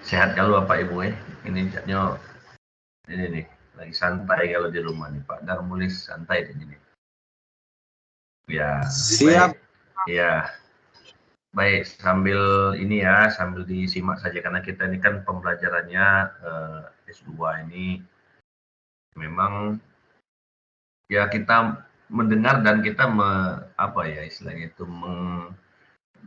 Sehat kalau Bapak Ibu ya. Ini Caknyo ini nih lagi santai kalau di rumah nih Pak Darmulis santai di sini. Ya, Siap. baik. Ya, baik sambil ini ya, sambil disimak saja karena kita ini kan pembelajarannya S2 ini memang ya kita mendengar dan kita apa ya istilahnya itu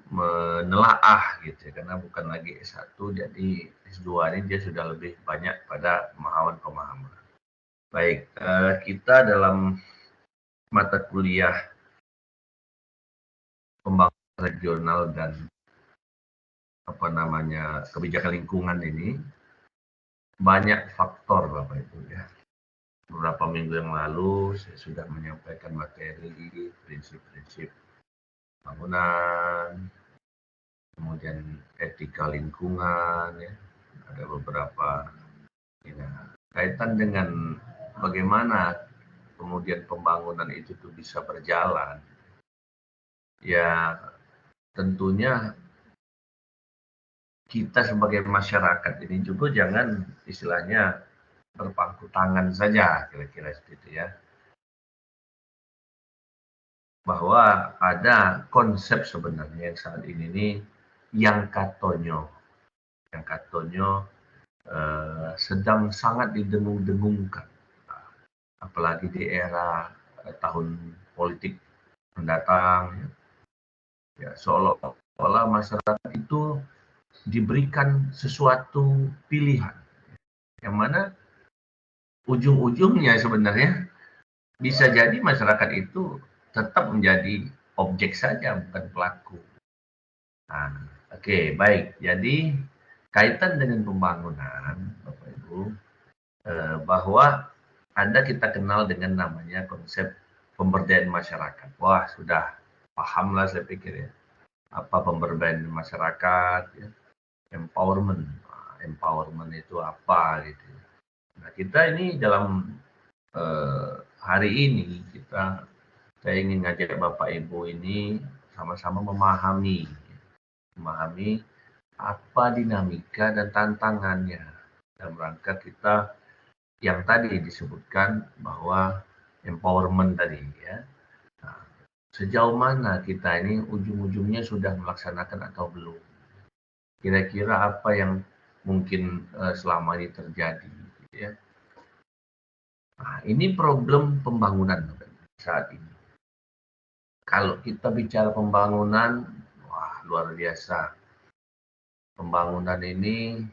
menelaah gitu ya, karena bukan lagi S1 jadi S2 ini dia sudah lebih banyak pada pemahaman-pemahaman. Baik, kita dalam mata kuliah pembangunan regional dan kebijakan lingkungan ini banyak faktor Bapak Ibu ya. Beberapa minggu yang lalu saya sudah menyampaikan materi prinsip-prinsip bangunan, kemudian etika lingkungan ya. Ada beberapa ya, kaitan dengan bagaimana kemudian pembangunan itu tuh bisa berjalan. Ya, tentunya kita sebagai masyarakat ini juga jangan istilahnya berpangku tangan saja, kira-kira seperti itu ya. Bahwa ada konsep sebenarnya yang saat ini nih yang katonyo sedang sangat didengung-dengungkan, apalagi di era tahun politik mendatang ya, seolah-olah masyarakat itu diberikan sesuatu pilihan yang mana ujung-ujungnya sebenarnya bisa jadi masyarakat itu tetap menjadi objek saja bukan pelaku. Nah, oke, baik. Jadi kaitan dengan pembangunan Bapak Ibu, bahwa ada kita kenal dengan namanya konsep pemberdayaan masyarakat. Wah, sudah paham lah saya pikir ya. Apa pemberdayaan masyarakat ya. Empowerment. Nah, empowerment itu apa gitu. Nah, kita ini dalam hari ini saya ingin ngajak Bapak Ibu ini sama-sama memahami apa dinamika dan tantangannya dalam rangka kita yang tadi disebutkan bahwa empowerment tadi ya. Nah, sejauh mana kita ini ujung-ujungnya sudah melaksanakan atau belum? Kira-kira apa yang mungkin selama ini terjadi gitu ya. Nah, ini problem pembangunan saat ini. Kalau kita bicara pembangunan, wah luar biasa. Pembangunan ini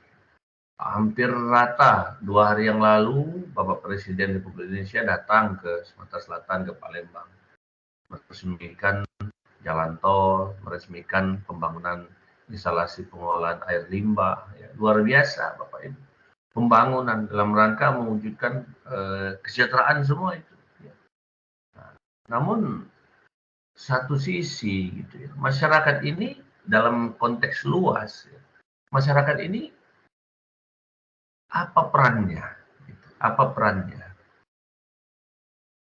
hampir rata. 2 hari yang lalu, Bapak Presiden Republik Indonesia datang ke Sumatera Selatan, ke Palembang. Meresmikan jalan tol, meresmikan pembangunan instalasi pengelolaan air limbah. Ya, luar biasa Bapak Ibu. Pembangunan dalam rangka mewujudkan kesejahteraan semua itu. Ya. Nah, namun satu sisi gitu ya, masyarakat ini dalam konteks luas, ya, masyarakat ini apa perannya? Gitu. Apa perannya?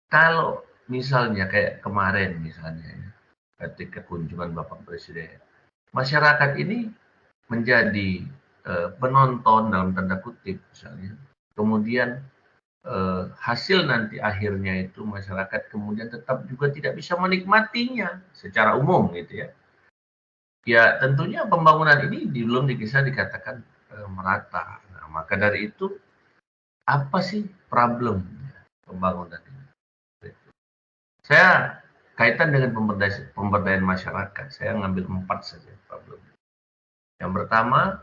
Kalau misalnya kayak kemarin misalnya, ya, ketika kunjungan Bapak Presiden, masyarakat ini menjadi penonton dalam tanda kutip misalnya, kemudian hasil nanti akhirnya itu masyarakat kemudian tetap juga tidak bisa menikmatinya secara umum gitu ya. Ya tentunya pembangunan ini belum bisa dikatakan merata. Nah, maka dari itu apa sih problem pembangunan ini? Saya kaitan dengan pemberdayaan masyarakat, saya ngambil 4 saja problem. Yang pertama,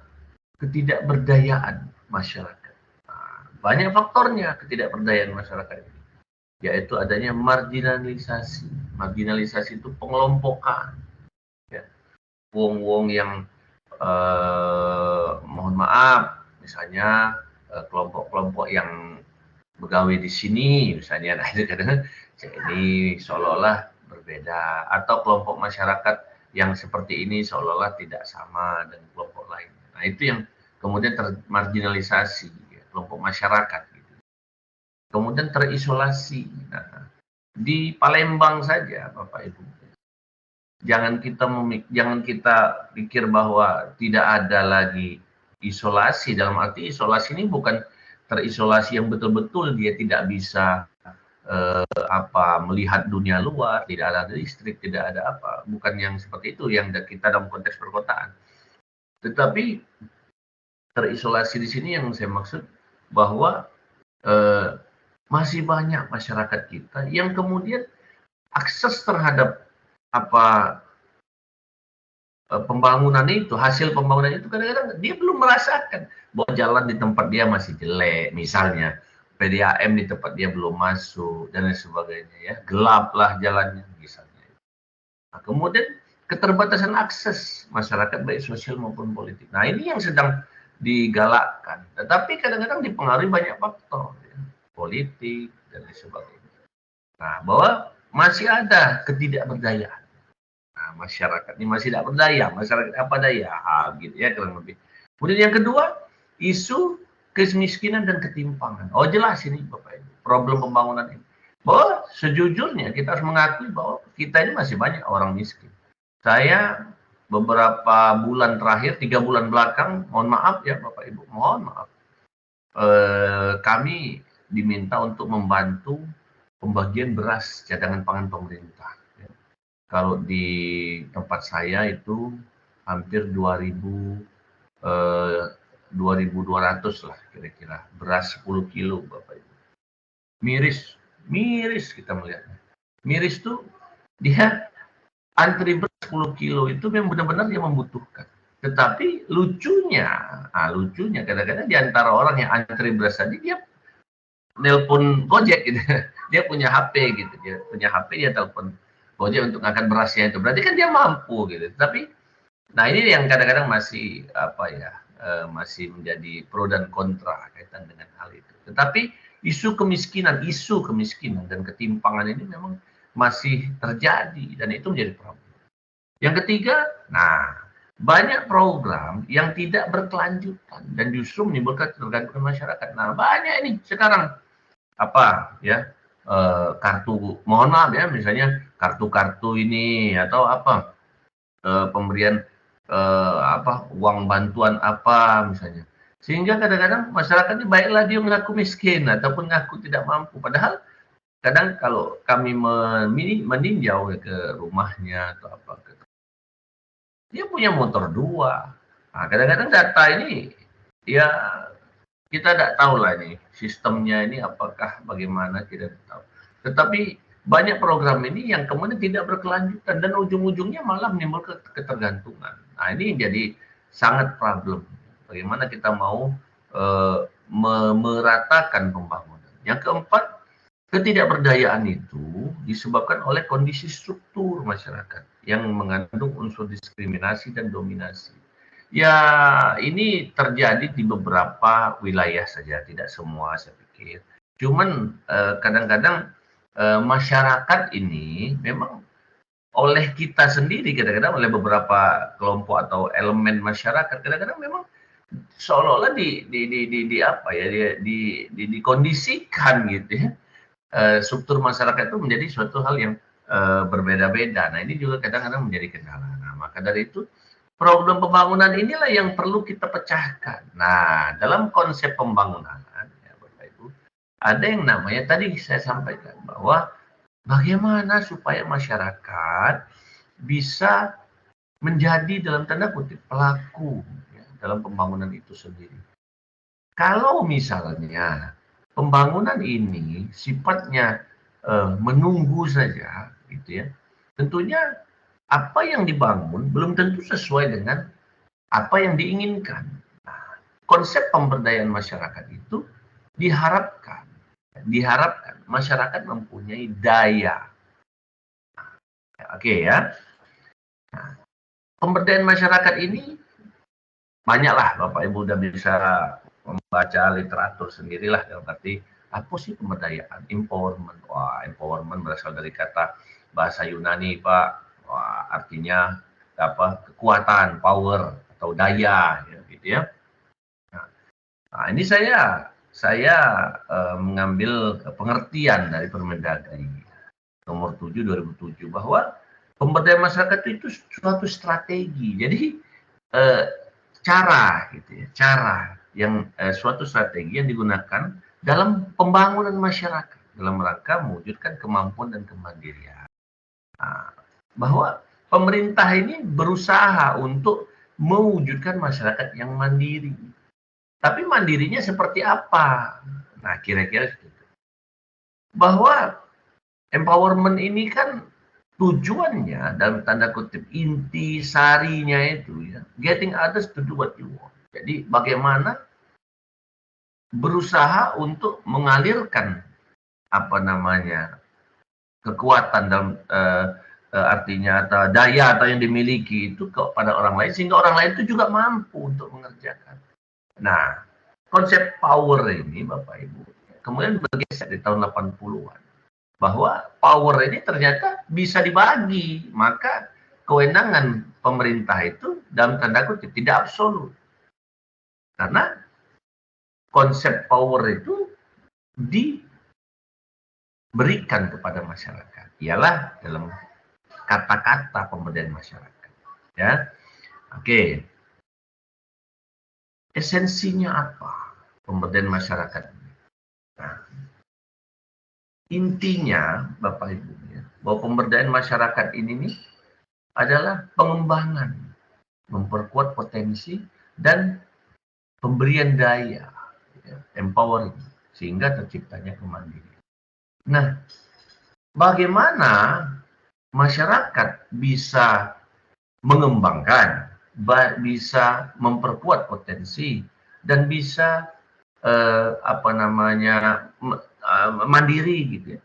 ketidakberdayaan masyarakat. Nah, banyak faktornya ketidakberdayaan masyarakat ini, yaitu adanya marginalisasi. Marginalisasi itu pengelompokan. Ya. Wong-wong yang mohon maaf, misalnya kelompok-kelompok yang begawe di sini, misalnya, nah itu kadang ini seolah-olah berbeda, atau kelompok masyarakat yang seperti ini seolah-olah tidak sama dengan kelompok lain. Nah itu yang kemudian termarginalisasi, ya, kelompok masyarakat. Gitu. Kemudian terisolasi. Nah, di Palembang saja, Bapak Ibu, jangan kita pikir bahwa tidak ada lagi isolasi, dalam arti isolasi ini bukan terisolasi yang betul-betul dia tidak bisa melihat dunia luar, tidak ada listrik, tidak ada apa, bukan yang seperti itu yang kita dalam konteks perkotaan. Tetapi terisolasi di sini yang saya maksud bahwa masih banyak masyarakat kita yang kemudian akses terhadap pembangunan itu, hasil pembangunan itu kadang-kadang dia belum merasakan bahwa jalan di tempat dia masih jelek, misalnya PDAM di tempat dia belum masuk dan lain sebagainya, ya gelaplah jalannya misalnya. Nah, kemudian keterbatasan akses masyarakat baik sosial maupun politik. Nah, ini yang sedang digalakkan, tetapi kadang-kadang dipengaruhi banyak faktor, ya, politik dan lain sebagainya. Nah, bahwa masih ada ketidakberdayaan. Nah, masyarakat ini masih tidak berdaya, masyarakat apa daya, gitu ya kurang lebih. Kemudian yang kedua, isu kemiskinan dan ketimpangan. Oh jelas ini Bapak Ibu, problem pembangunan ini. Bahwa sejujurnya kita harus mengakui bahwa kita ini masih banyak orang miskin. Saya beberapa bulan terakhir, 3 bulan belakang, mohon maaf ya Bapak Ibu, mohon maaf, kami diminta untuk membantu pembagian beras cadangan pangan pemerintah. Kalau di tempat saya itu hampir 2.200 lah kira-kira, beras 10 kilo Bapak Ibu. Miris kita melihatnya. Miris tuh dia antri beras 10 kilo itu memang benar-benar dia membutuhkan. Tetapi lucunya kadang-kadang di antara orang yang antri beras tadi dia nelpon Gojek gitu. Dia punya HP gitu, dia punya HP dia telepon Gojek untuk ngangkat berasnya itu. Berarti kan dia mampu gitu. Tapi nah ini yang kadang-kadang masih masih menjadi pro dan kontra kaitan dengan hal itu. Tetapi isu kemiskinan dan ketimpangan ini memang masih terjadi dan itu menjadi problem. Yang ketiga, nah banyak program yang tidak berkelanjutan dan justru menimbulkan ketergantungan masyarakat. Nah banyak ini sekarang kartu, mohon maaf ya, misalnya kartu-kartu ini atau pemberian uang bantuan misalnya, sehingga kadang-kadang masyarakat ini baiklah dia mengaku miskin ataupun mengaku tidak mampu, padahal kadang kalau kami meninjau ke rumahnya atau dia punya motor 2. Nah, kadang-kadang data ini ya kita tidak tahu lah ini sistemnya ini apakah bagaimana, tidak tahu. Tetapi banyak program ini yang kemudian tidak berkelanjutan dan ujung-ujungnya malah menimbulkan ketergantungan. Nah ini jadi sangat problem. Bagaimana kita mau meratakan pembangunan. Yang keempat, ketidakberdayaan itu disebabkan oleh kondisi struktur masyarakat yang mengandung unsur diskriminasi dan dominasi. Ya, ini terjadi di beberapa wilayah saja, tidak semua saya pikir. Cuman kadang-kadang masyarakat ini memang oleh kita sendiri, kadang-kadang oleh beberapa kelompok atau elemen masyarakat, kadang-kadang memang seolah-olah dikondisikan gitu ya. Struktur masyarakat itu menjadi suatu hal yang berbeda-beda. Nah, ini juga kadang-kadang menjadi kendala. Nah, maka dari itu problem pembangunan inilah yang perlu kita pecahkan. Nah, dalam konsep pembangunan, ya Bapak Ibu, ada yang namanya tadi saya sampaikan bahwa bagaimana supaya masyarakat bisa menjadi dalam tanda kutip pelaku ya, dalam pembangunan itu sendiri. Kalau misalnya pembangunan ini sifatnya menunggu saja, gitu ya, tentunya apa yang dibangun belum tentu sesuai dengan apa yang diinginkan. Nah, konsep pemberdayaan masyarakat itu diharapkan masyarakat mempunyai daya. Oke ya. Nah, pemberdayaan masyarakat ini banyaklah Bapak Ibu udah bisa membaca literatur sendirilah, dalam arti apa sih pemberdayaan, empowerment. Wah, empowerment berasal dari kata bahasa Yunani, Pak. Wah, artinya kekuatan, power atau daya ya, gitu ya. Nah, ini saya mengambil pengertian dari Permendagri nomor 7 2007 bahwa pemberdayaan masyarakat itu suatu strategi. Jadi cara gitu ya, cara yang suatu strategi yang digunakan dalam pembangunan masyarakat dalam rangka mewujudkan kemampuan dan kemandirian. Nah, bahwa pemerintah ini berusaha untuk mewujudkan masyarakat yang mandiri. Tapi mandirinya seperti apa? Nah, kira-kira seperti itu. Bahwa empowerment ini kan tujuannya dalam tanda kutip inti sarinya itu ya, getting others to do what you want. Jadi bagaimana berusaha untuk mengalirkan apa namanya kekuatan dalam artinya atau daya atau yang dimiliki itu kepada orang lain sehingga orang lain itu juga mampu untuk mengerjakan. Nah, konsep power ini Bapak Ibu kemudian bergeser di tahun 80-an bahwa power ini ternyata bisa dibagi, maka kewenangan pemerintah itu dalam tanda kutip tidak absolut. Karena konsep power itu diberikan kepada masyarakat. Ialah dalam kata-kata pemberdayaan masyarakat. Ya, oke. Esensinya apa pemberdayaan masyarakat? Nah, intinya Bapak Ibu ya, bahwa pemberdayaan masyarakat ini nih adalah pengembangan, memperkuat potensi dan pemberian daya, ya, empowering sehingga terciptanya kemandirian. Nah, bagaimana masyarakat bisa mengembangkan, bisa memperkuat potensi dan bisa mandiri gitu ya.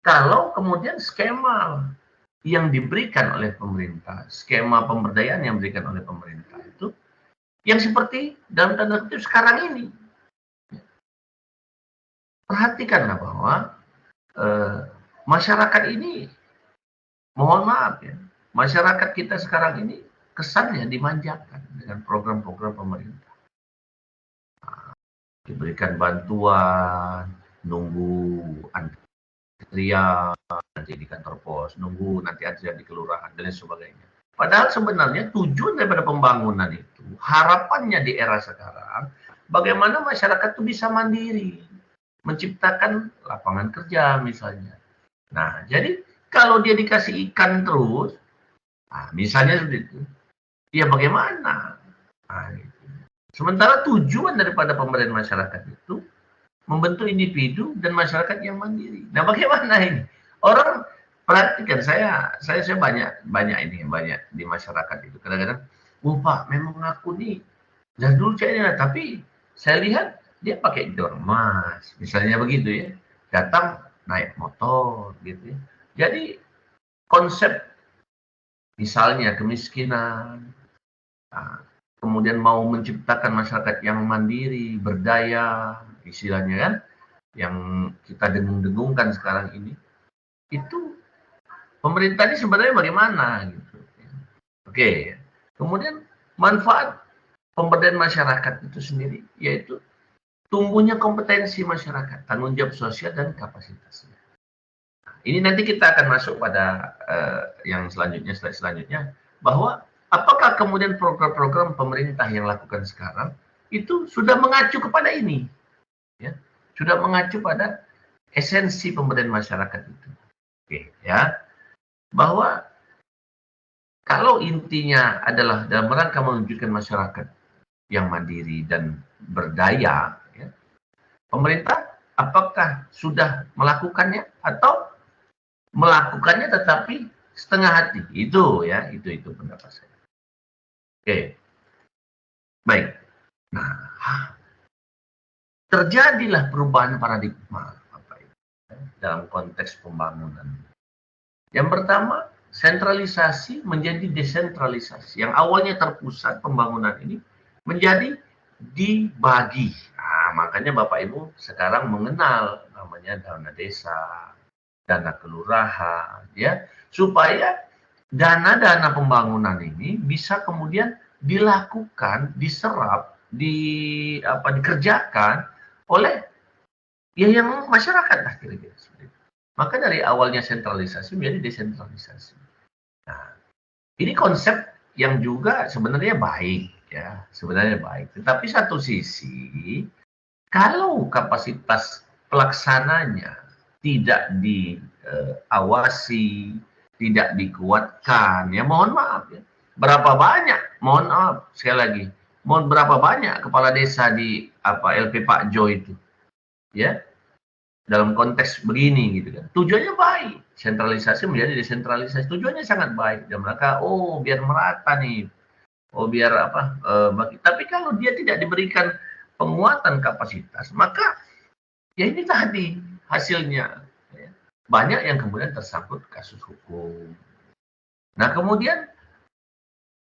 Kalau kemudian skema yang diberikan oleh pemerintah, skema pemberdayaan yang diberikan oleh pemerintah itu yang seperti dalam tanda kutip sekarang ini. Perhatikanlah bahwa masyarakat ini, mohon maaf ya, masyarakat kita sekarang ini kesannya dimanjakan dengan program-program pemerintah. Diberikan bantuan, nunggu antrian nanti di kantor pos, nunggu nanti antrian di kelurahan dan lain sebagainya. Padahal sebenarnya tujuan daripada pembangunan itu, harapannya di era sekarang, bagaimana masyarakat itu bisa mandiri, menciptakan lapangan kerja misalnya. Nah, jadi kalau dia dikasih ikan terus, nah, misalnya seperti itu, ya bagaimana? Nah, gitu. Sementara tujuan daripada pemberdayaan masyarakat itu membentuk individu dan masyarakat yang mandiri. Nah, bagaimana ini? Orang perhatikan, saya banyak di masyarakat itu. Kadang-kadang, Pak, memang aku nih dari dulu saya tapi saya lihat dia pakai dormas, misalnya begitu ya. Datang naik motor gitu ya. Jadi konsep misalnya kemiskinan, nah, kemudian mau menciptakan masyarakat yang mandiri, berdaya, istilahnya kan, yang kita dengung-dengungkan sekarang ini, itu pemerintah ini sebenarnya bagaimana gitu. Oke, kemudian manfaat pemberdayaan masyarakat itu sendiri, yaitu tumbuhnya kompetensi masyarakat, tanggung jawab sosial dan kapasitasnya. Ini nanti kita akan masuk pada yang selanjutnya, slide selanjutnya, bahwa apakah kemudian program-program pemerintah yang lakukan sekarang itu sudah mengacu kepada ini, ya, sudah mengacu pada esensi pemberdayaan masyarakat itu. Oke, ya, bahwa kalau intinya adalah dalam rangka mewujudkan masyarakat yang mandiri dan berdaya, ya, pemerintah apakah sudah melakukannya atau melakukannya tetapi setengah hati? Itu ya, itu pendapat saya. Oke, baik. Nah, terjadilah perubahan paradigma dalam konteks pembangunan. Yang pertama, sentralisasi menjadi desentralisasi. Yang awalnya terpusat pembangunan ini menjadi dibagi. Nah, makanya Bapak Ibu sekarang mengenal namanya dana desa, dana kelurahan, ya, supaya dana-dana pembangunan ini bisa kemudian dilakukan, diserap, dikerjakan oleh ya yang masyarakat lah kira-kira seperti itu. Maka dari awalnya sentralisasi menjadi desentralisasi. Nah, ini konsep yang juga sebenarnya baik, ya, sebenarnya baik. Tetapi satu sisi, kalau kapasitas pelaksananya tidak diawasi, tidak dikuatkan, ya mohon maaf ya. Berapa banyak, mohon maaf sekali lagi, berapa banyak kepala desa di LP Pak Jo itu, ya, dalam konteks begini gitu kan. Tujuannya baik, sentralisasi menjadi desentralisasi. Tujuannya sangat baik dan mereka biar merata nih. Biar tapi kalau dia tidak diberikan penguatan kapasitas, maka ya ini tadi hasilnya. Ya. Banyak yang kemudian tersangkut kasus hukum. Nah, kemudian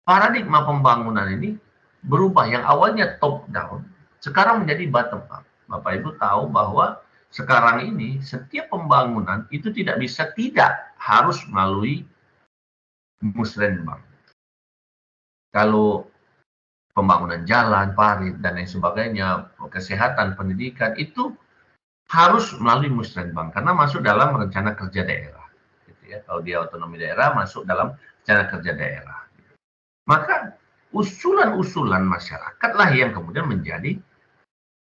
paradigma pembangunan ini berubah, yang awalnya top down, sekarang menjadi bottom up. Bapak Ibu tahu bahwa sekarang ini setiap pembangunan itu tidak harus melalui musrenbang. Kalau pembangunan jalan, parit, dan lain sebagainya, kesehatan, pendidikan, itu harus melalui musrenbang karena masuk dalam rencana kerja daerah. Gitu ya. Kalau dia otonomi daerah, masuk dalam rencana kerja daerah. Maka usulan-usulan masyarakatlah yang kemudian menjadi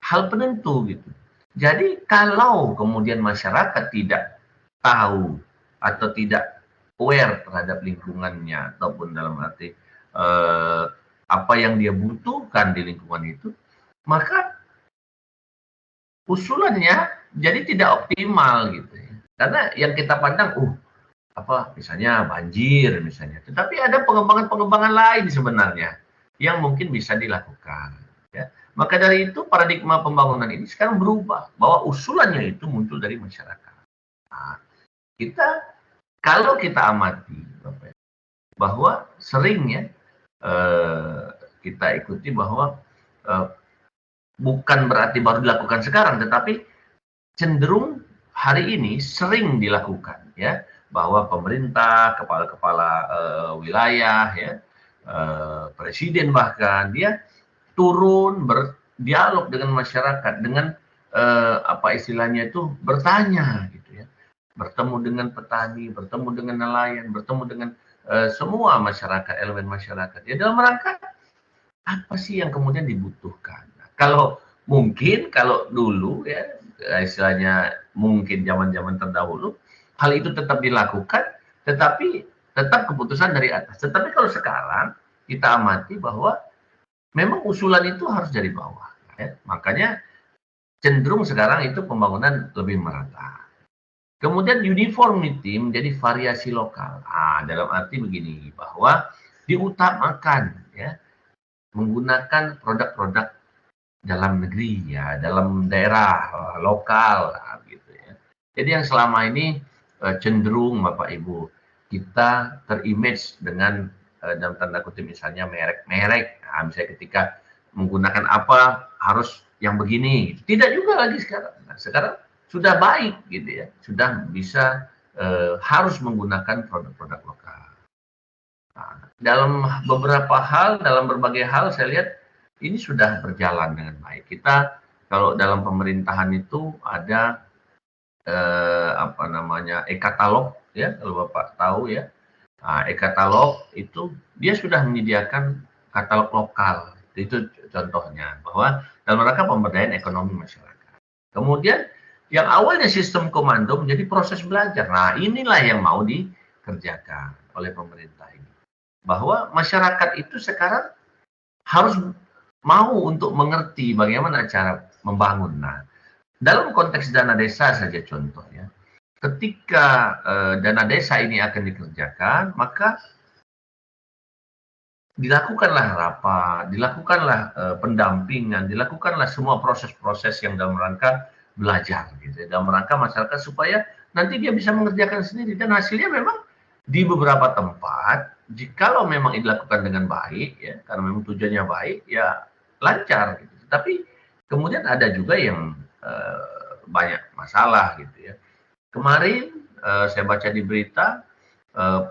hal penentu gitu. Jadi kalau kemudian masyarakat tidak tahu atau tidak aware terhadap lingkungannya ataupun dalam arti apa yang dia butuhkan di lingkungan itu, maka usulannya jadi tidak optimal gitu ya. Karena yang kita pandang, misalnya banjir misalnya. Tetapi ada pengembangan-pengembangan lain sebenarnya yang mungkin bisa dilakukan. Ya. Maka dari itu paradigma pembangunan ini sekarang berubah, bahwa usulannya itu muncul dari masyarakat. Nah, kalau kita amati, bahwa seringnya kita ikuti bahwa bukan berarti baru dilakukan sekarang, tetapi cenderung hari ini sering dilakukan, ya, bahwa pemerintah, kepala-kepala wilayah, ya, presiden bahkan dia turun berdialog dengan masyarakat dengan istilahnya itu bertanya, gitu ya, bertemu dengan petani, bertemu dengan nelayan, bertemu dengan semua masyarakat, elemen masyarakat, ya, dalam rangka apa sih yang kemudian dibutuhkan. Nah, kalau dulu ya, istilahnya mungkin zaman-zaman terdahulu, hal itu tetap dilakukan, tetapi tetap keputusan dari atas. Tetapi kalau sekarang kita amati bahwa memang usulan itu harus dari bawah. Ya. Makanya cenderung sekarang itu pembangunan lebih merata. Kemudian uniformity menjadi variasi lokal. Dalam arti begini, bahwa diutamakan, ya, menggunakan produk-produk dalam negeri, ya, dalam daerah lokal, gitu ya. Jadi yang selama ini cenderung Bapak Ibu kita terimage dengan dalam tanda kutip misalnya merek-merek. Misalnya ketika menggunakan apa harus yang begini. Tidak juga lagi sekarang. Nah, sekarang sudah baik gitu ya. Sudah bisa harus menggunakan produk-produk lokal. Nah, dalam berbagai hal saya lihat ini sudah berjalan dengan baik. Kita kalau dalam pemerintahan itu ada e-katalog, ya, kalau Bapak tahu ya. E-katalog itu dia sudah menyediakan katalog lokal. Itu contohnya bahwa dalam rangka pemberdayaan ekonomi masyarakat. Kemudian yang awalnya sistem komando menjadi proses belajar. Nah, inilah yang mau dikerjakan oleh pemerintah ini. Bahwa masyarakat itu sekarang harus mau untuk mengerti bagaimana cara membangun. Nah, dalam konteks dana desa saja contohnya, ketika dana desa ini akan dikerjakan, maka dilakukanlah rapat, dilakukanlah pendampingan, dilakukanlah semua proses-proses yang dalam rangka belajar, gitu, dalam rangka masyarakat supaya nanti dia bisa mengerjakan sendiri, dan hasilnya memang di beberapa tempat, jikalau memang dilakukan dengan baik, ya, karena memang tujuannya baik, ya lancar. Gitu. Tapi kemudian ada juga yang banyak masalah, gitu ya. Kemarin saya baca di berita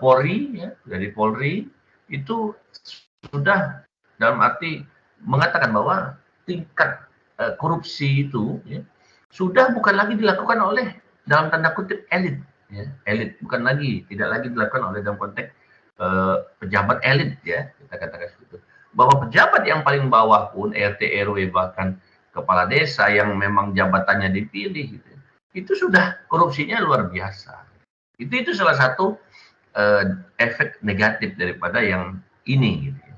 Polri, ya, dari Polri itu sudah dalam arti mengatakan bahwa tingkat korupsi itu, ya, sudah bukan lagi dilakukan oleh dalam tanda kutip elit. Ya, elit tidak lagi dilakukan oleh dalam konteks pejabat elit, ya, kita katakan seperti itu. bahwa pejabat yang paling bawah pun, RT, RW, bahkan kepala desa yang memang jabatannya dipilih, gitu, itu sudah korupsinya luar biasa. Itu salah satu efek negatif daripada yang ini. Gitu.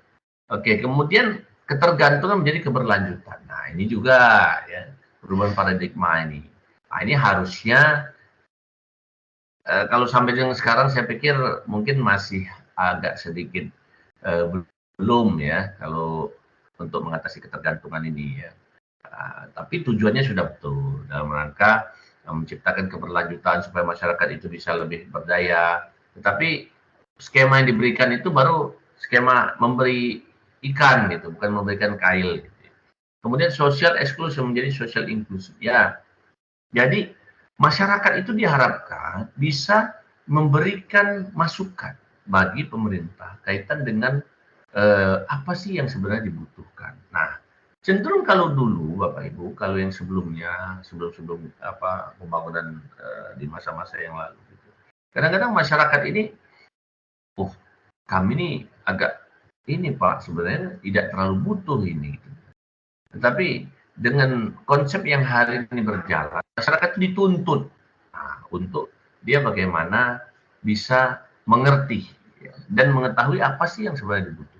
Oke, kemudian ketergantungan menjadi keberlanjutan. Nah, ini juga ya perubahan paradigma ini. Nah, ini harusnya kalau sampai dengan sekarang saya pikir mungkin masih agak sedikit belum ya kalau untuk mengatasi ketergantungan ini ya. Tapi tujuannya sudah betul dalam rangka menciptakan keberlanjutan supaya masyarakat itu bisa lebih berdaya. Tetapi skema yang diberikan itu baru skema memberi ikan gitu, bukan memberikan kail. Gitu. Kemudian social exclusion menjadi social inclusion. Ya, jadi masyarakat itu diharapkan bisa memberikan masukan bagi pemerintah kaitan dengan apa sih yang sebenarnya dibutuhkan. Nah, cenderung kalau dulu Bapak Ibu, kalau yang sebelumnya, sebelum apa pembangunan di masa-masa yang lalu, gitu. Kadang-kadang masyarakat ini, kami ini agak ini Pak sebenarnya tidak terlalu butuh ini. Gitu. Tetapi dengan konsep yang hari ini berjalan, masyarakat dituntut untuk dia bagaimana bisa mengerti ya, dan mengetahui apa sih yang sebenarnya dibutuhkan.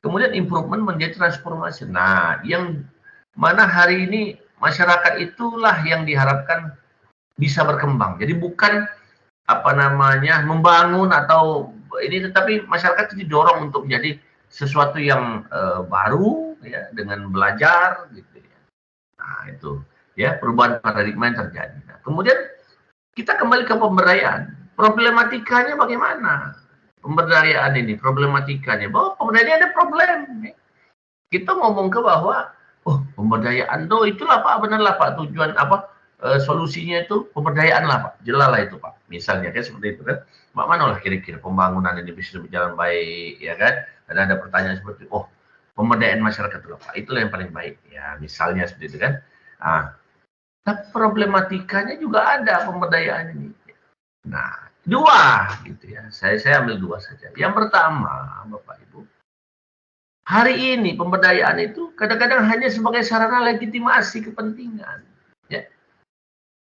Kemudian improvement menjadi transformasi. Nah, yang mana hari ini masyarakat itulah yang diharapkan bisa berkembang. Jadi bukan apa namanya membangun atau ini, tetapi masyarakat itu didorong untuk menjadi sesuatu yang baru ya dengan belajar gitu ya. Nah, itu ya perubahan paradigma yang terjadi. Nah, kemudian kita kembali ke pemberdayaan. Problematikanya bagaimana? Pemberdayaan ini, problematikanya. Bahwa pemberdayaan ada problem. Kita ngomong ke bahwa, pemberdayaan tuh itulah Pak, benerlah Pak, tujuan apa, solusinya itu pemberdayaan lah Pak. Jelas lah itu Pak. Misalnya kan seperti itu kan. Mana lah kira-kira pembangunan ini bisa berjalan baik, ya kan? Dan ada pertanyaan seperti, pemberdayaan masyarakat itu Pak, itulah yang paling baik. Ya, misalnya seperti itu kan. Nah, tapi problematikanya juga ada pemberdayaan ini. Nah, dua gitu ya. Saya ambil dua saja. Yang pertama, Bapak Ibu, hari ini pemberdayaan itu kadang-kadang hanya sebagai sarana legitimasi kepentingan. Ya.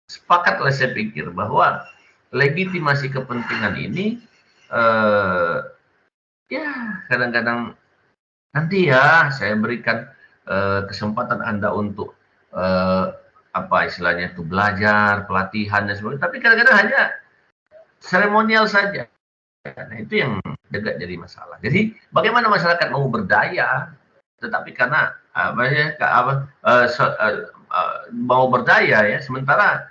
Sepakatlah saya pikir bahwa legitimasi kepentingan ini ya kadang-kadang nanti ya saya berikan kesempatan Anda untuk apa istilahnya itu belajar, pelatihan dan sebagainya. Tapi kadang-kadang hanya seremonial saja. Nah, itu yang juga jadi masalah. Jadi bagaimana masyarakat mau berdaya, tetapi karena mau berdaya ya, sementara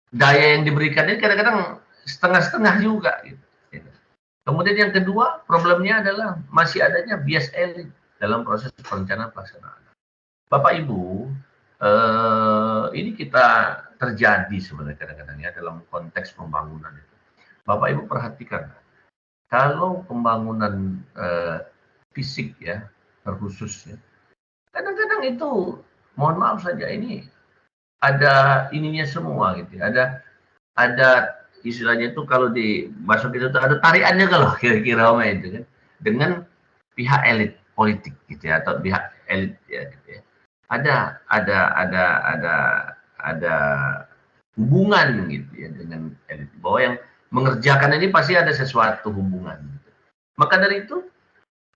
daya yang diberikan ini kadang-kadang setengah-setengah juga. Gitu. Kemudian yang kedua, problemnya adalah masih adanya bias elit dalam proses perencanaan pelaksanaan. Bapak Ibu, ini kita terjadi sebenarnya kadang-kadang ya dalam konteks pembangunan itu. Bapak Ibu perhatikan, kalau pembangunan fisik ya, terkhusus ya, kadang-kadang itu, mohon maaf saja ini ada ininya semua gitu ya, ada istilahnya itu kalau di masuk itu ada tariannya kalau kira-kira itu kan dengan pihak elit politik gitu ya atau pihak elit ya gitu ya. Ada hubungan gitu ya dengan elit bahwa yang mengerjakan ini pasti ada sesuatu hubungan. Gitu. Maka dari itu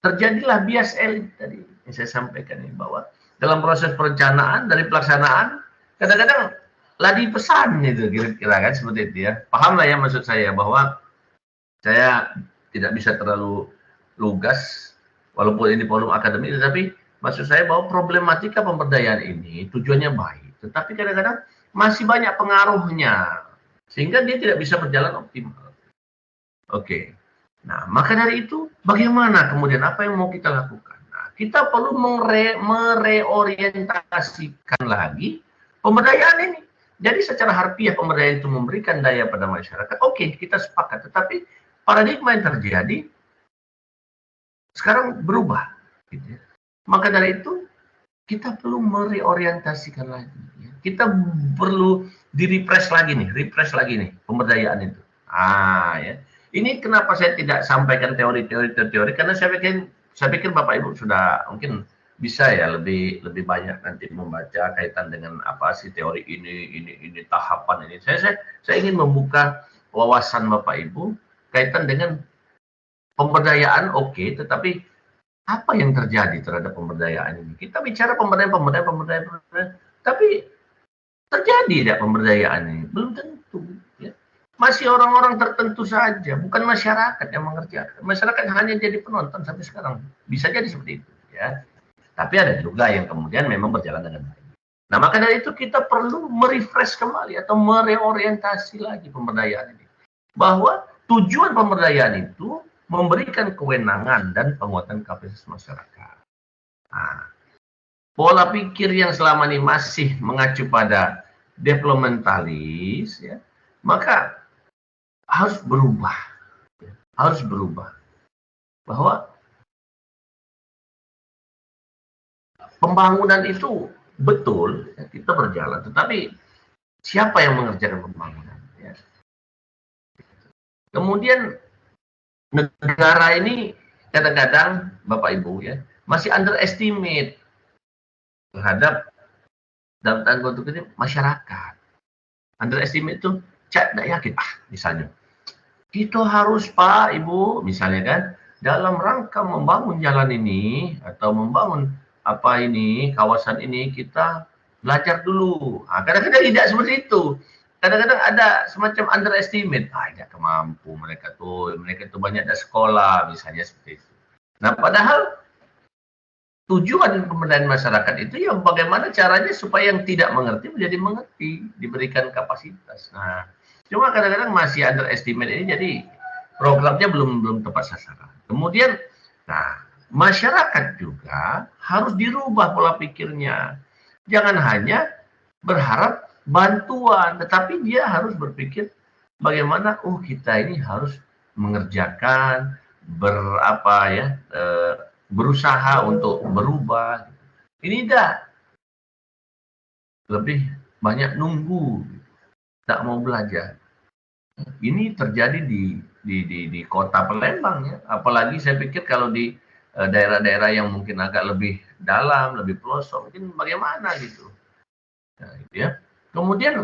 terjadilah bias elit tadi yang saya sampaikan ini bahwa dalam proses perencanaan dari pelaksanaan kadang-kadang lagi pesan itu kira-kira kan seperti itu ya. Paham lah ya maksud saya bahwa saya tidak bisa terlalu lugas walaupun ini forum akademik, tetapi maksud saya bahwa problematika pemberdayaan ini tujuannya baik, tetapi kadang-kadang masih banyak pengaruhnya sehingga dia tidak bisa berjalan optimal. Oke. Nah, maka dari itu bagaimana kemudian apa yang mau kita lakukan? Nah, kita perlu mereorientasikan lagi pemberdayaan ini. Jadi secara harfiah pemberdayaan itu memberikan daya pada masyarakat. Oke, kita sepakat. Tetapi paradigma yang terjadi sekarang berubah. Gitu ya. Maka dari itu kita perlu mereorientasikan lagi. Ya. Kita perlu refresh lagi nih pemberdayaan itu. Ya. Ini kenapa saya tidak sampaikan teori karena saya pikir saya pikir Bapak Ibu sudah mungkin bisa ya lebih banyak nanti membaca kaitan dengan apa sih teori ini tahapan ini. Saya ingin membuka wawasan Bapak Ibu kaitan dengan pemberdayaan, oke, tetapi apa yang terjadi terhadap pemberdayaan ini? Kita bicara pemberdayaan, tapi terjadi tidak pemberdayaan ini? Belum tentu. Ya. Masih orang-orang tertentu saja, bukan masyarakat yang mengerjakan. Masyarakat hanya jadi penonton sampai sekarang. Bisa jadi seperti itu. Ya. Tapi ada juga yang kemudian memang berjalan dengan baik. Nah, maka dari itu kita perlu merefresh kembali atau mereorientasi lagi pemberdayaan ini. Bahwa tujuan pemberdayaan itu memberikan kewenangan dan penguatan kapasitas masyarakat. Nah, pola pikir yang selama ini masih mengacu pada developmentalis, ya, maka harus berubah. Ya, harus berubah. Bahwa pembangunan itu betul, ya, kita berjalan, tetapi siapa yang mengerjakan pembangunan? Ya. Kemudian negara ini kadang-kadang Bapak Ibu ya masih underestimate terhadap dalam tanda kutip ini masyarakat. Underestimate itu tidak yakin. Misalnya kita harus Pak Ibu misalnya kan dalam rangka membangun jalan ini atau membangun apa ini kawasan ini kita belajar dulu. Kadang-kadang tidak seperti itu. Kadang-kadang ada semacam underestimate. Tidak kemampu mereka tuh banyak ada sekolah misalnya seperti itu. Nah, padahal tujuan pemberdayaan masyarakat itu ya bagaimana caranya supaya yang tidak mengerti menjadi mengerti, diberikan kapasitas. Nah, cuma kadang-kadang masih underestimate ini jadi programnya belum tepat sasaran. Kemudian, nah, masyarakat juga harus dirubah pola pikirnya. Jangan hanya berharap bantuan, tetapi dia harus berpikir bagaimana kita ini harus mengerjakan berusaha untuk berubah. Ini lebih banyak nunggu, tak mau belajar. Ini terjadi di kota Palembang ya. Apalagi saya pikir kalau di daerah-daerah yang mungkin agak lebih dalam, lebih pelosok, mungkin bagaimana gitu. Nah, gitu ya. Kemudian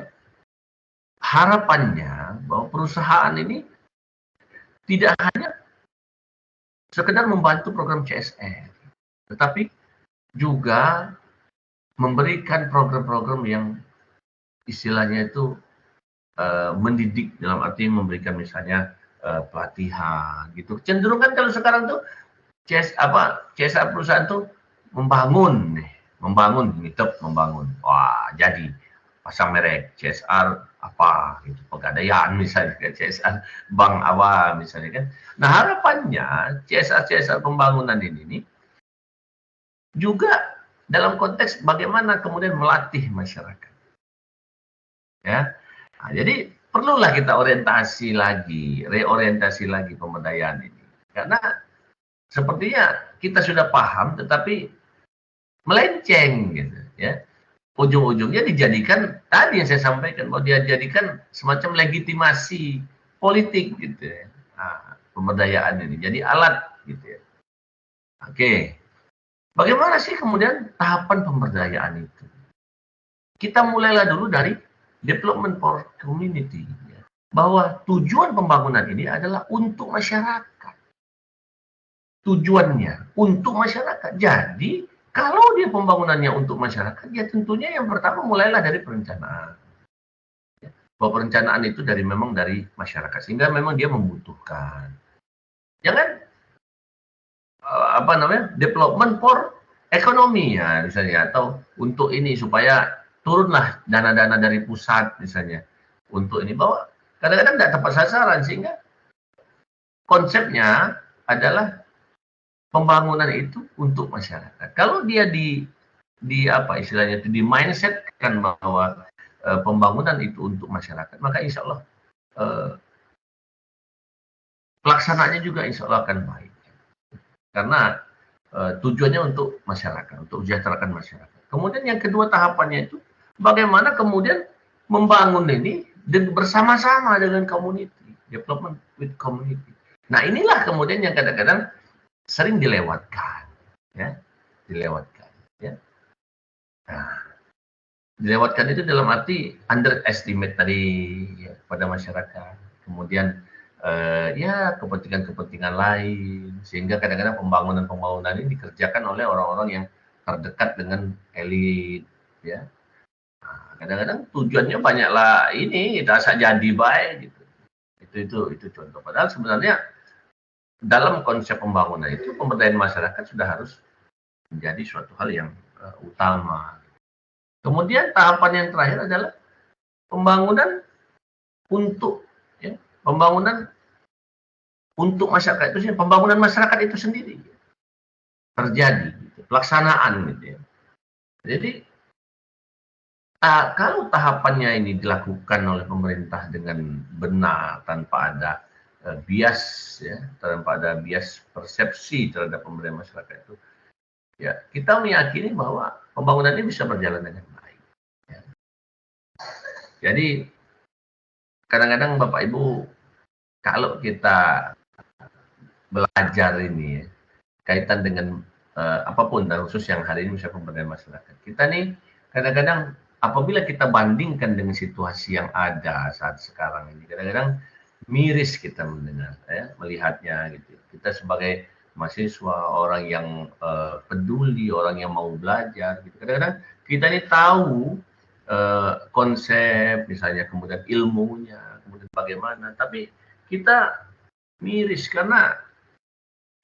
harapannya bahwa perusahaan ini tidak hanya sekedar membantu program CSR, tetapi juga memberikan program-program yang istilahnya itu mendidik dalam arti memberikan misalnya pelatihan gitu. Cenderung kan kalau sekarang tuh CSR perusahaan tuh membangun. Wah, jadi pasang merek CSR apa gitu, pegadaian misalnya CSR bank awal misalnya kan. Nah, harapannya CSR pembangunan ini juga dalam konteks bagaimana kemudian melatih masyarakat. Ya. Nah, jadi perlulah kita reorientasi lagi pemberdayaan ini. Karena sepertinya kita sudah paham tetapi melenceng gitu ya. Ujung-ujungnya dijadikan tadi yang saya sampaikan bahwa dia jadikan semacam legitimasi politik gitu ya. Nah, pemberdayaan ini jadi alat gitu ya. Oke. Bagaimana sih kemudian tahapan pemberdayaan itu? Kita mulailah dulu dari development for community. Ya. Bahwa tujuan pembangunan ini adalah untuk masyarakat. Tujuannya untuk masyarakat. Jadi kalau dia pembangunannya untuk masyarakat, ya tentunya yang pertama mulailah dari perencanaan. Bahwa perencanaan itu memang dari masyarakat, sehingga memang dia membutuhkan. Jangan development for ekonomi ya misalnya, atau untuk ini supaya turunlah dana-dana dari pusat misalnya untuk ini, bahwa kadang-kadang tidak tepat sasaran sehingga konsepnya adalah pembangunan itu untuk masyarakat. Kalau dia di mindset kan bahwa pembangunan itu untuk masyarakat, maka insya Allah pelaksanaannya juga insya Allah akan baik. Karena tujuannya untuk masyarakat, untuk mensejahterakan masyarakat. Kemudian yang kedua tahapannya itu bagaimana kemudian membangun ini bersama-sama dengan community, development with community. Nah, inilah kemudian yang kadang-kadang sering dilewatkan, ya, dilewatkan, ya. Nah, dilewatkan itu dalam arti underestimate tadi ya, pada masyarakat. Kemudian ya kepentingan-kepentingan lain, sehingga kadang-kadang pembangunan-pembangunan ini dikerjakan oleh orang-orang yang terdekat dengan elit, ya. Nah, kadang-kadang tujuannya banyaklah ini rasa jadi baik gitu. Itu contoh. Padahal sebenarnya dalam konsep pembangunan itu pemberdayaan masyarakat sudah harus menjadi suatu hal yang utama. Kemudian tahapan yang terakhir adalah pembangunan untuk ya, pembangunan untuk masyarakat itu, pembangunan masyarakat itu sendiri terjadi, gitu, pelaksanaan gitu ya. Jadi kalau tahapannya ini dilakukan oleh pemerintah dengan benar tanpa ada bias ya, tanpa ada bias persepsi terhadap pemberdayaan masyarakat itu, ya kita meyakini bahwa pembangunan ini bisa berjalan dengan baik. Ya. Jadi kadang-kadang Bapak Ibu kalau kita belajar ini ya, kaitan dengan apapun, dan khusus yang hari ini misalnya pemberdayaan masyarakat. Kita nih kadang-kadang apabila kita bandingkan dengan situasi yang ada saat sekarang ini, kadang-kadang miris kita mendengar, ya, melihatnya gitu. Kita sebagai mahasiswa, orang yang peduli, orang yang mau belajar, gitu. Kadang-kadang kita ini tahu konsep, misalnya kemudian ilmunya, kemudian bagaimana, tapi kita miris karena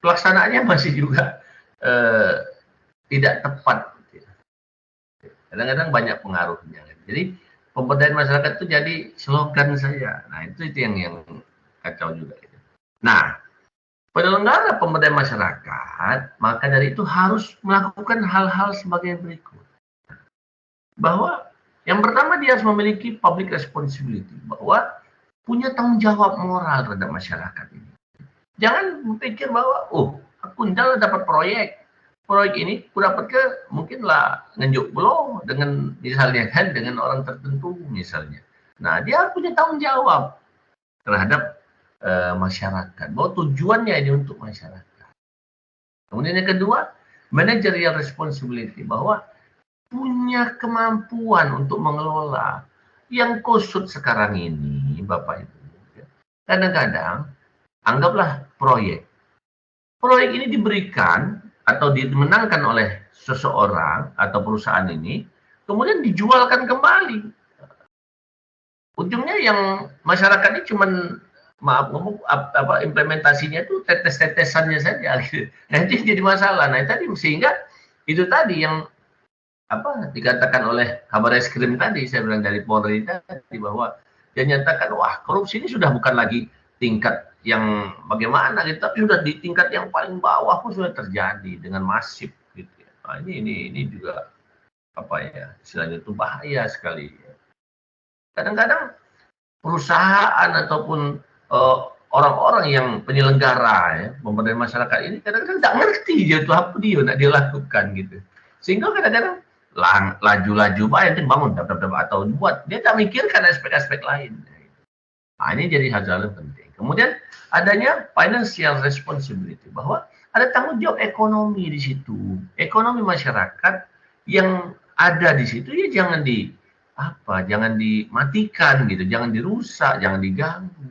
pelaksanaannya masih juga tidak tepat. Kadang-kadang banyak pengaruhnya. Jadi pemberdayaan masyarakat itu jadi slogan saya. Nah itu yang kacau juga. Nah penyelenggara pemberdayaan masyarakat maka dari itu harus melakukan hal-hal sebagai berikut. Bahwa yang pertama dia harus memiliki public responsibility, bahwa punya tanggung jawab moral terhadap masyarakat ini. Jangan berpikir bahwa, aku ntar dapat proyek ini aku dapat ke mungkin lah ngejuk belum dengan misalnya kan dengan orang tertentu misalnya. Nah dia harus punya tanggung jawab terhadap masyarakat, bahwa tujuannya ini untuk masyarakat. Kemudian yang kedua, managerial responsibility, bahwa punya kemampuan untuk mengelola. Yang kusut sekarang ini Bapak Ibu, kadang-kadang anggaplah proyek ini diberikan atau dimenangkan oleh seseorang atau perusahaan ini, kemudian dijualkan kembali. Ujungnya yang masyarakat ini cuman maaf ngomong implementasinya itu tetes-tetesannya saja. Nah itu jadi masalah. Nah tadi sehingga itu tadi yang dikatakan oleh kabar eskrim tadi, saya bilang dari Polri tadi, bahwa dia nyatakan wah korupsi ini sudah bukan lagi tingkat yang bagaimana gitu, tapi sudah di tingkat yang paling bawah pun sudah terjadi dengan masif gitu ya. Nah, ini juga istilahnya itu bahaya sekali. Kadang-kadang perusahaan ataupun orang-orang yang penyelenggara ya, pemberdayaan masyarakat ini kadang-kadang nggak ngerti dia itu apa dia nak dia lakukan gitu. Sehingga kadang-kadang laju-laju banyak bangun atau buat dia tak mikirkan aspek-aspek lain. Nah, ini jadi hal yang penting. Kemudian adanya financial responsibility, bahwa ada tanggung jawab ekonomi di situ. Ekonomi masyarakat yang ada di situ ya jangan jangan dimatikan gitu, jangan dirusak, jangan diganggu.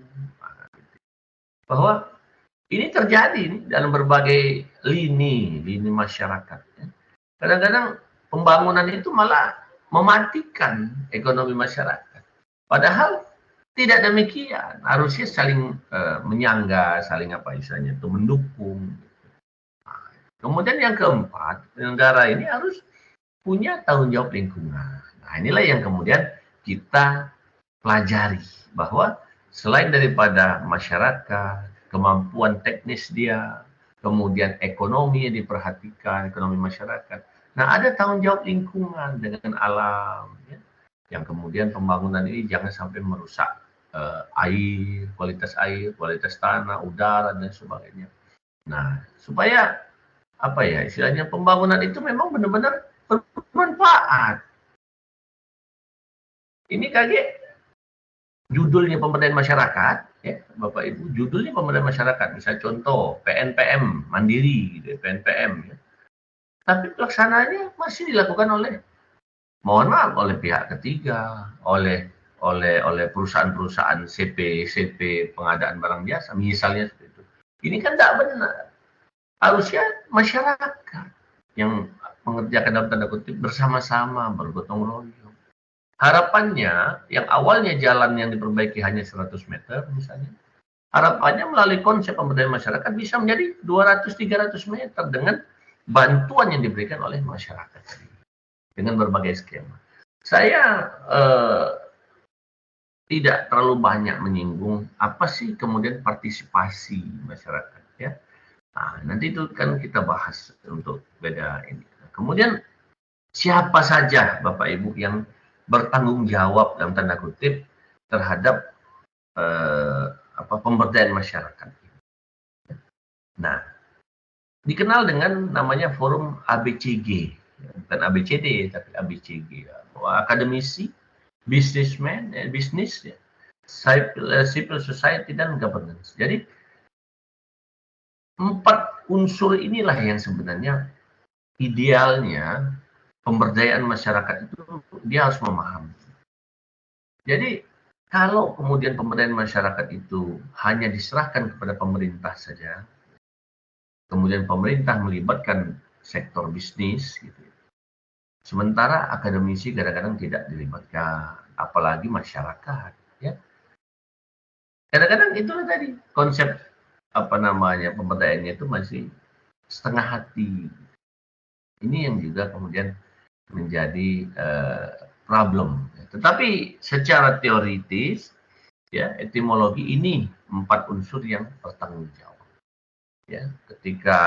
Bahwa ini terjadi dalam berbagai lini masyarakat. Kadang-kadang pembangunan itu malah mematikan ekonomi masyarakat. Padahal tidak demikian, harusnya saling menyangga, saling istilahnya itu mendukung. Kemudian yang keempat, penyelenggara ini harus punya tanggung jawab lingkungan. Nah inilah yang kemudian kita pelajari, bahwa selain daripada masyarakat, kemampuan teknis dia, kemudian ekonomi yang diperhatikan, ekonomi masyarakat. Nah ada tanggung jawab lingkungan dengan alam, ya, yang kemudian pembangunan ini jangan sampai merusak air, kualitas tanah, udara dan sebagainya. Nah, supaya istilahnya pembangunan itu memang benar-benar bermanfaat. Ini kaget judulnya pemberdayaan masyarakat, ya Bapak Ibu, judulnya pemberdayaan masyarakat, misal contoh PNPM mandiri gitu, PNPM ya. Tapi pelaksanaannya masih dilakukan oleh, mohon maaf, oleh pihak ketiga, oleh perusahaan-perusahaan CP pengadaan barang jasa, misalnya seperti itu. Ini kan tidak benar. Harusnya masyarakat yang mengerjakan dalam tanda kutip bersama-sama, bergotong royong. Harapannya yang awalnya jalan yang diperbaiki hanya 100 meter misalnya, harapannya melalui konsep pemberdayaan masyarakat bisa menjadi 200-300 meter dengan bantuan yang diberikan oleh masyarakat dengan berbagai skema. Saya tidak terlalu banyak menyinggung apa sih kemudian partisipasi masyarakat ya. Nah, nanti itu kan kita bahas untuk beda ini. Kemudian siapa saja Bapak Ibu yang bertanggung jawab dalam tanda kutip terhadap pemberdayaan masyarakat. Nah, dikenal dengan namanya forum ABCG, bukan ABCD tapi ABCG, akademisi, businessman, bisnis, civil society dan governance. Jadi 4 unsur inilah yang sebenarnya idealnya pemberdayaan masyarakat itu dia harus memahami. Jadi kalau kemudian pemberdayaan masyarakat itu hanya diserahkan kepada pemerintah saja, kemudian pemerintah melibatkan sektor bisnis, gitu. Sementara akademisi kadang-kadang tidak dilibatkan, apalagi masyarakat. Ya. Kadang-kadang itulah tadi konsep pemberdayaannya itu masih setengah hati. Ini yang juga kemudian menjadi problem. Tetapi secara teoritis, ya etimologi ini 4 unsur yang bertanggung jawab. Ya, ketika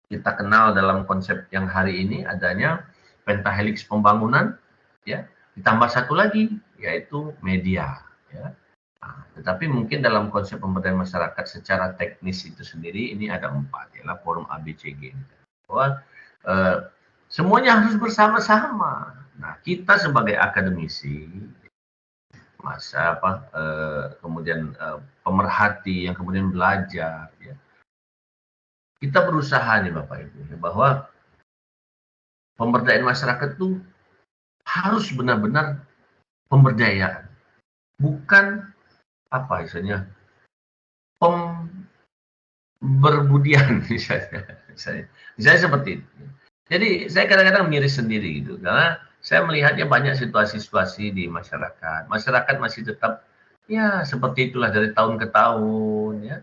kita kenal dalam konsep yang hari ini adanya pentahelix pembangunan, ya ditambah satu lagi yaitu media. Ya. Nah, tetapi mungkin dalam konsep pemberdayaan masyarakat secara teknis itu sendiri ini ada 4, yaitu forum ABCG. Bahwa semuanya harus bersama-sama. Nah, kita sebagai akademisi, kemudian pemerhati yang kemudian belajar, ya, kita berusaha nih Bapak Ibu, ya, bahwa pemberdayaan masyarakat itu harus benar-benar pemberdayaan, bukan misalnya berbudian misalnya seperti itu. Jadi saya kadang-kadang miris sendiri gitu, karena saya melihatnya banyak situasi-situasi di masyarakat. Masyarakat masih tetap ya seperti itulah dari tahun ke tahun ya.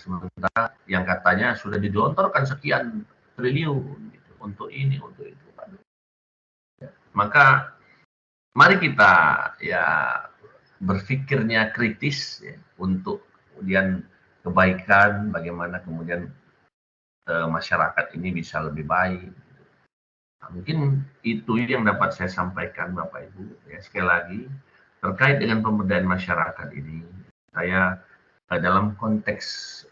Sementara yang katanya sudah digelontorkan sekian triliun gitu, untuk ini, untuk itu. Ya. Maka mari kita ya berpikirnya kritis ya, untuk kemudian kebaikan, bagaimana kemudian masyarakat ini bisa lebih baik. Nah, mungkin itu yang dapat saya sampaikan Bapak Ibu. Ya, sekali lagi terkait dengan pemberdayaan masyarakat ini, saya dalam konteks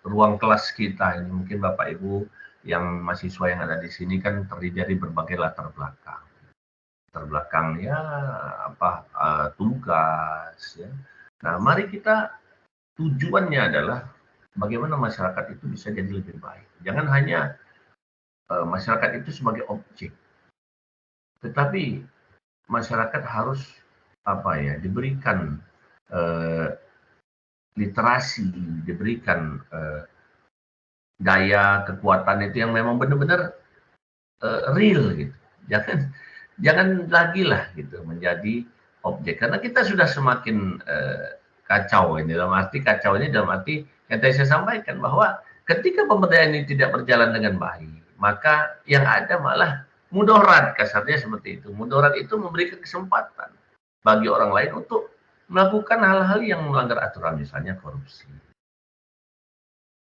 ruang kelas kita ini, mungkin Bapak Ibu yang mahasiswa yang ada di sini kan terdiri dari berbagai latar belakang. Latar belakang ya tugas ya. Nah, mari kita tujuannya adalah bagaimana masyarakat itu bisa jadi lebih baik. Jangan hanya masyarakat itu sebagai objek, tetapi masyarakat harus diberikan literasi, diberikan daya kekuatan itu yang memang benar-benar real gitu. Jangan lagi lah gitu menjadi objek, karena kita sudah semakin kacau ini, dalam arti yang tadi saya sampaikan bahwa ketika pemberdayaan ini tidak berjalan dengan baik, maka yang ada malah mudarat, kasarnya seperti itu. Mudarat itu memberikan kesempatan bagi orang lain untuk melakukan hal-hal yang melanggar aturan, misalnya korupsi.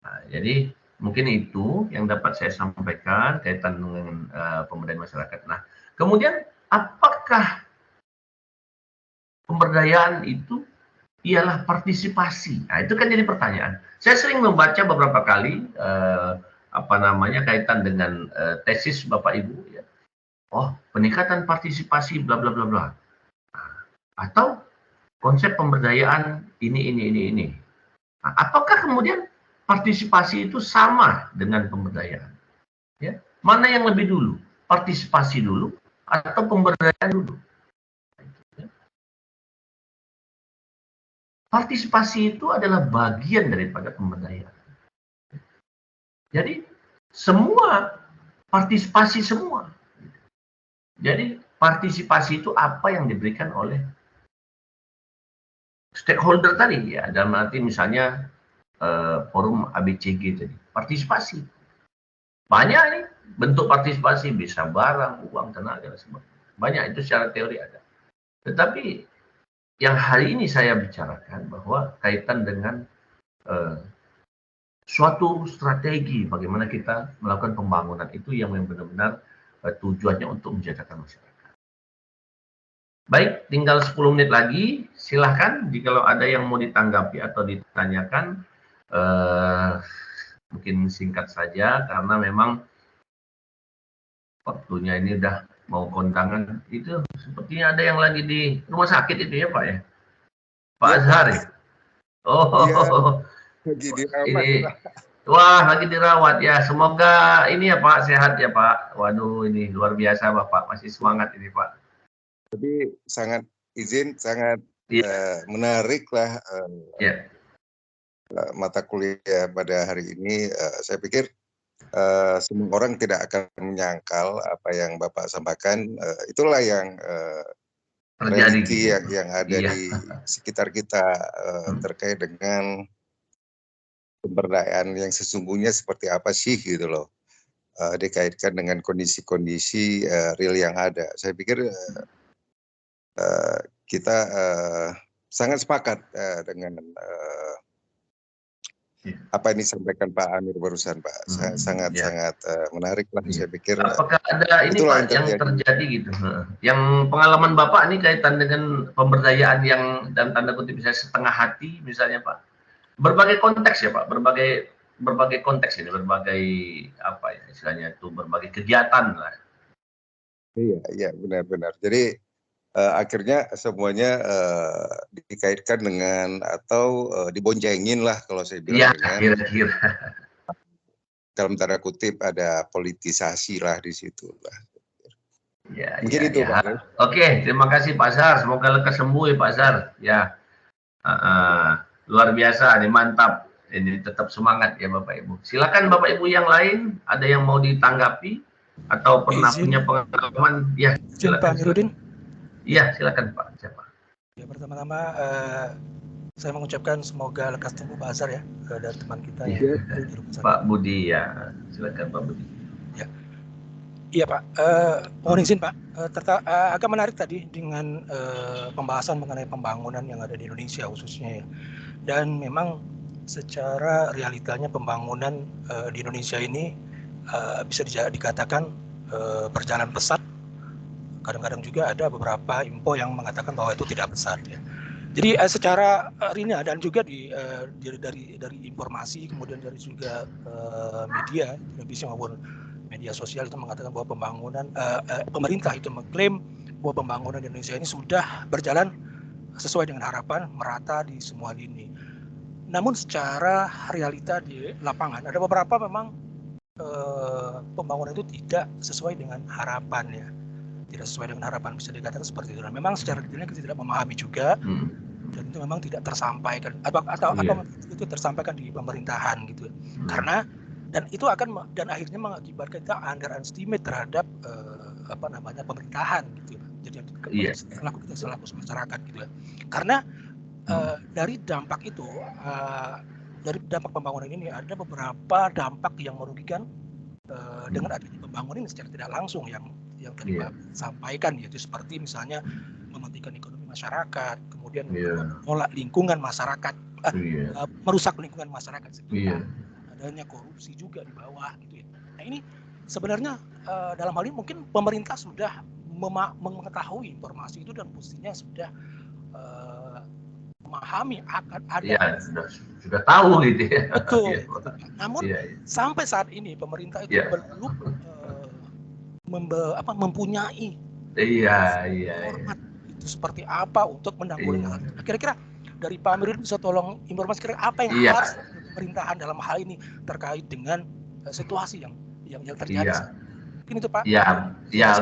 Nah, jadi mungkin itu yang dapat saya sampaikan kaitan dengan pemberdayaan masyarakat. Nah, kemudian apakah pemberdayaan itu ialah partisipasi? Nah, itu kan jadi pertanyaan. Saya sering membaca beberapa kali kaitan dengan tesis Bapak Ibu ya. Oh, peningkatan partisipasi bla bla bla bla. Nah, atau konsep pemberdayaan ini. Nah, apakah kemudian partisipasi itu sama dengan pemberdayaan? Ya, mana yang lebih dulu? Partisipasi dulu atau pemberdayaan dulu? Partisipasi itu adalah bagian daripada pemberdayaan. Jadi semua partisipasi semua. Jadi partisipasi itu apa yang diberikan oleh stakeholder tadi ya, dalam arti misalnya forum ABCG tadi, partisipasi. Banyak nih bentuk partisipasi, bisa barang, uang, tenaga, dan sebagainya. Banyak itu secara teori ada. Tetapi yang hari ini saya bicarakan bahwa kaitan dengan suatu strategi bagaimana kita melakukan pembangunan itu yang benar-benar tujuannya untuk menjadikan masyarakat. Baik, tinggal 10 menit lagi. Silahkan jika ada yang mau ditanggapi atau ditanyakan, mungkin singkat saja karena memang waktunya ini udah mau kondangan. Itu sepertinya ada yang lagi di rumah sakit itu ya Pak ya? Pak ya, Azhar ya? Oh, ya, lagi dirawat, ini Pak. wah lagi dirawat ya. Semoga ini ya Pak sehat ya Pak. Waduh ini luar biasa Bapak, masih semangat ini Pak. Jadi sangat sangat menarik lah mata kuliah pada hari ini. Saya pikir semua orang tidak akan menyangkal apa yang Bapak sampaikan. Itulah yang realiti yang ada di sekitar kita terkait dengan pemberdayaan yang sesungguhnya seperti apa sih gitu loh, dikaitkan dengan kondisi-kondisi real yang ada. Saya pikir kita sangat sepakat dengan apa yang disampaikan Pak Amir barusan, Pak. Sangat menarik lah. Saya pikir apakah ada ini Pak yang terjadi gitu, yang pengalaman Bapak ini kaitan dengan pemberdayaan yang dalam tanda kutip bisa setengah hati misalnya Pak, berbagai konteks ya Pak, berbagai konteks ini, berbagai apa ya istilahnya itu, berbagai kegiatan lah. Iya benar-benar. Jadi akhirnya semuanya dikaitkan dengan atau diboncengin lah kalau saya bilang, dengan kira-kira dalam tanda kutip ada politisasi lah di situ lah. Mungkin itu ya. Pak. Oke, terima kasih Pak Zar, semoga lekas sembuh ya Pak Zar ya. Luar biasa nih, mantap ini, tetap semangat ya Bapak Ibu. Silakan Bapak Ibu yang lain, ada yang mau ditanggapi atau pernah punya pengalaman ya? Silakan Pak Amiruddin. Iya silakan Pak. Siapa? Ya pertama-tama saya mengucapkan semoga lekas sembuh Pak Azhar ya, dari teman kita ya. Pak Budi ya, silakan Pak Budi. Ya, iya Pak. Mohon izin Pak, agak menarik tadi dengan pembahasan mengenai pembangunan yang ada di Indonesia khususnya ya. Dan memang secara realitanya pembangunan di Indonesia ini bisa dikatakan berjalan pesat. Kadang-kadang juga ada beberapa info yang mengatakan bahwa itu tidak besar ya. Jadi secara rina dan juga dari informasi, kemudian dari juga media, televisi maupun media sosial itu mengatakan bahwa pemerintah itu mengklaim bahwa pembangunan di Indonesia ini sudah berjalan sesuai dengan harapan, merata di semua lini. Namun secara realita di lapangan ada beberapa memang pembangunan itu tidak sesuai dengan harapan ya. Tidak sesuai dengan harapan, bisa dikatakan seperti itu. Dan memang secara detailnya kita tidak memahami juga, dan itu memang tidak tersampaikan atau itu tersampaikan di pemerintahan gitu. Karena dan itu dan akhirnya mengakibatkan kita underestimate terhadap pemerintahan gitu. Jadi selaku masyarakat gitu ya. Karena dari dampak itu, dari dampak pembangunan ini ada beberapa dampak yang merugikan dengan adanya pembangunan ini secara tidak langsung yang tadi Pak sampaikan, yaitu seperti misalnya mematikan ekonomi masyarakat, kemudian menolak lingkungan masyarakat, merusak lingkungan masyarakat sekitar, adanya korupsi juga di bawah gitu ya. Nah ini sebenarnya dalam hal ini mungkin pemerintah sudah mengetahui informasi itu dan pastinya sudah memahami akan ada. Sudah tahu gitu ya. Betul. Namun sampai saat ini pemerintah itu belum mempunyai format itu itu seperti apa untuk menanggulangi hal itu. Kira-kira dari Pak Amiruddin bisa tolong informasi apa yang harus pemerintahan dalam hal ini terkait dengan situasi yang terjadi. Mungkin itu Pak.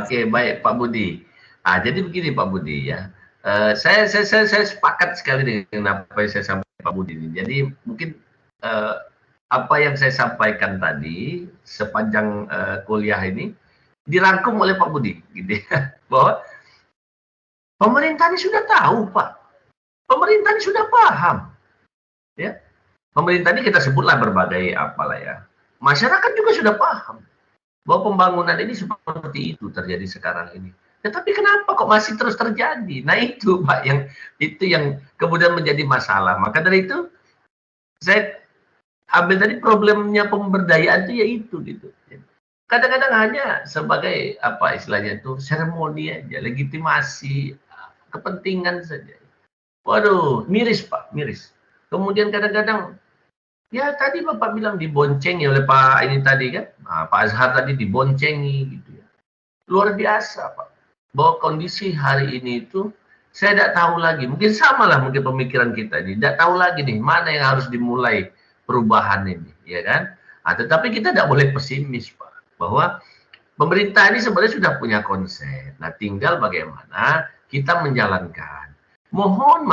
Oke, baik Pak Budi. Jadi begini Pak Budi ya. Saya sepakat sekali dengan apa yang saya sampaikan Pak Budi ini. Jadi mungkin apa yang saya sampaikan tadi sepanjang kuliah ini dirangkum oleh Pak Budi, gitu ya, bahwa pemerintah ini sudah tahu Pak, pemerintah ini sudah paham, ya. Pemerintah ini kita sebutlah berbagai apalah ya. Masyarakat juga sudah paham bahwa pembangunan ini seperti itu terjadi sekarang ini. Tetapi kenapa kok masih terus terjadi? Nah itu Pak, yang kemudian menjadi masalah. Maka dari itu saya ambil tadi problemnya pemberdayaan itu yaitu gitu. Kadang-kadang hanya sebagai apa istilahnya itu seremoni aja, legitimasi kepentingan saja. Waduh, miris Pak, miris. Kemudian kadang-kadang ya tadi Bapak bilang diboncengi oleh Pak ini tadi kan, Pak Azhar tadi diboncengi gitu ya. Luar biasa Pak, bahwa kondisi hari ini itu saya tidak tahu lagi, mungkin sama lah mungkin pemikiran kita ini, tidak tahu lagi nih mana yang harus dimulai perubahan ini, ya kan? Tetapi kita tidak boleh pesimis Pak, bahwa pemerintah ini sebenarnya sudah punya konsep. Nah tinggal bagaimana kita menjalankan. Mohon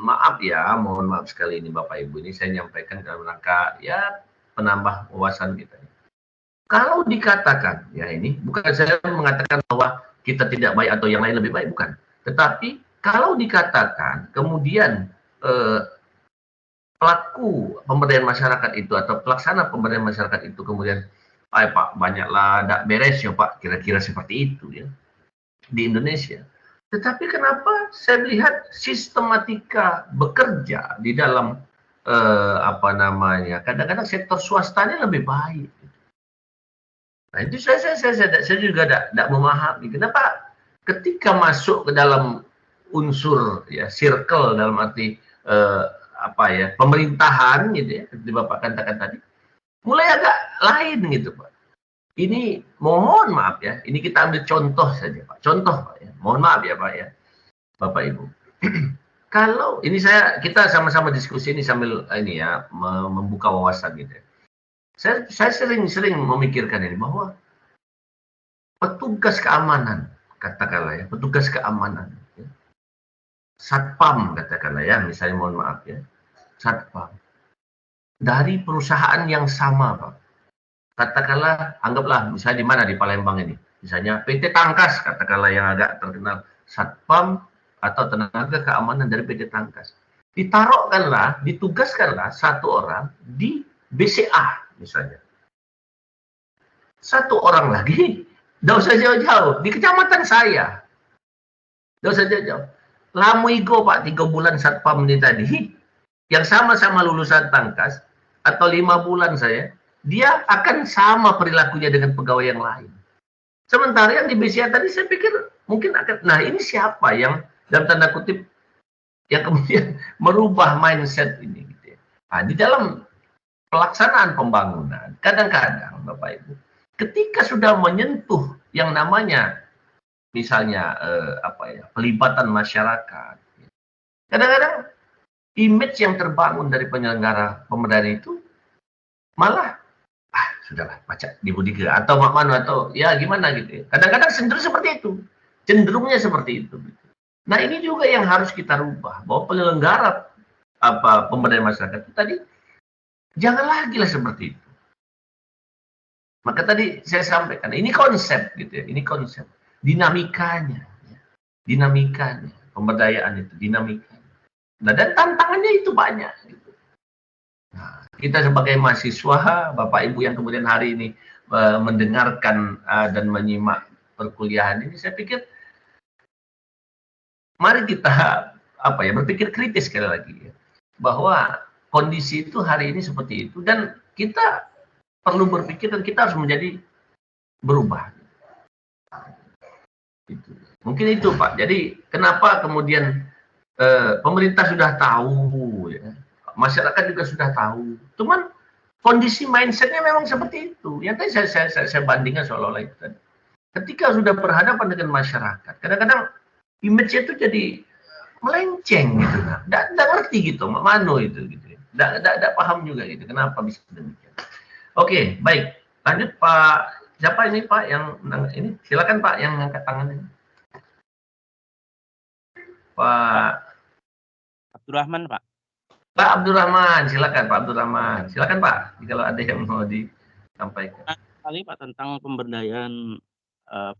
maaf sekali ini Bapak Ibu, ini saya nyampaikan dalam rangka ya penambah wawasan kita. Kalau dikatakan ya ini bukan saya mengatakan bahwa kita tidak baik atau yang lain lebih baik, bukan. Tetapi kalau dikatakan kemudian pelaku pemberdayaan masyarakat itu atau pelaksana pemberdayaan masyarakat itu kemudian Pak banyaklah tidak beres ya Pak, kira-kira seperti itu ya di Indonesia. Tetapi kenapa saya melihat sistematika bekerja di dalam kadang-kadang sektor swastanya lebih baik. Nah itu saya juga tidak memahami kenapa ketika masuk ke dalam unsur ya circle dalam arti pemerintahan gitu ya, seperti Bapak katakan tadi, mulai agak lain gitu Pak. Ini mohon maaf ya, ini kita ambil contoh saja Pak, contoh Pak ya, mohon maaf ya Pak ya, Bapak Ibu. Kalau ini kita sama-sama diskusi ini sambil ini ya membuka wawasan gitu ya. Saya sering memikirkan ini bahwa petugas keamanan katakanlah ya, petugas keamanan ya, satpam katakanlah ya, misalnya mohon maaf ya, satpam dari perusahaan yang sama Pak. Katakanlah, anggaplah misalnya di mana di Palembang ini, misalnya PT Tangkas katakanlah yang agak terkenal, satpam atau tenaga keamanan dari PT Tangkas. Ditugaskanlah satu orang di BCA misalnya. Satu orang lagi, tidak usah jauh-jauh, di kecamatan saya. Tidak usah jauh-jauh. Lamuigo Pak, 3 bulan satpam ini tadi, yang sama-sama lulusan Tangkas, atau 5 bulan saya, dia akan sama perilakunya dengan pegawai yang lain. Sementara yang di BCA tadi saya pikir mungkin akan, nah ini siapa yang dalam tanda kutip yang kemudian merubah mindset ini gitu ya. Nah, di dalam pelaksanaan pembangunan kadang-kadang Bapak Ibu ketika sudah menyentuh yang namanya misalnya pelibatan masyarakat, kadang-kadang image yang terbangun dari penyelenggara pemberdayaan itu malah sudahlah baca di Budi atau Mak Manu atau ya gimana gitu ya. Kadang-kadang cenderungnya seperti itu. Nah ini juga yang harus kita rubah, bahwa penyelenggara pemberdayaan masyarakat itu tadi jangan lagi lah seperti itu. Maka tadi saya sampaikan ini konsep gitu ya, ini konsep dinamikanya pemberdayaan itu dinamikanya. Nah dan tantangannya itu banyak. Gitu. Nah, kita sebagai mahasiswa, Bapak Ibu yang kemudian hari ini mendengarkan dan menyimak perkuliahan ini, saya pikir mari kita berpikir kritis sekali lagi ya, bahwa kondisi itu hari ini seperti itu dan kita perlu berpikir dan kita harus menjadi berubah. Mungkin itu Pak. Jadi kenapa kemudian pemerintah sudah tahu ya, masyarakat juga sudah tahu. Cuman kondisi mindsetnya memang seperti itu. Yang tadi saya bandingkan seolah-olah itu tadi. Ketika sudah berhadapan dengan masyarakat, kadang-kadang image-nya itu jadi melenceng gitu, nah, nggak ngerti gitu, mano itu gitu, nggak paham juga gitu, kenapa bisa demikian. Oke, baik, lanjut Pak, siapa ini Pak yang ini, silakan Pak yang angkat tangan ini. Pak Abdurrahman, Pak. Pak Abdurrahman, silakan Pak Abdurrahman, silakan Pak, kalau ada yang mau disampaikan. Kali Pak tentang pemberdayaan,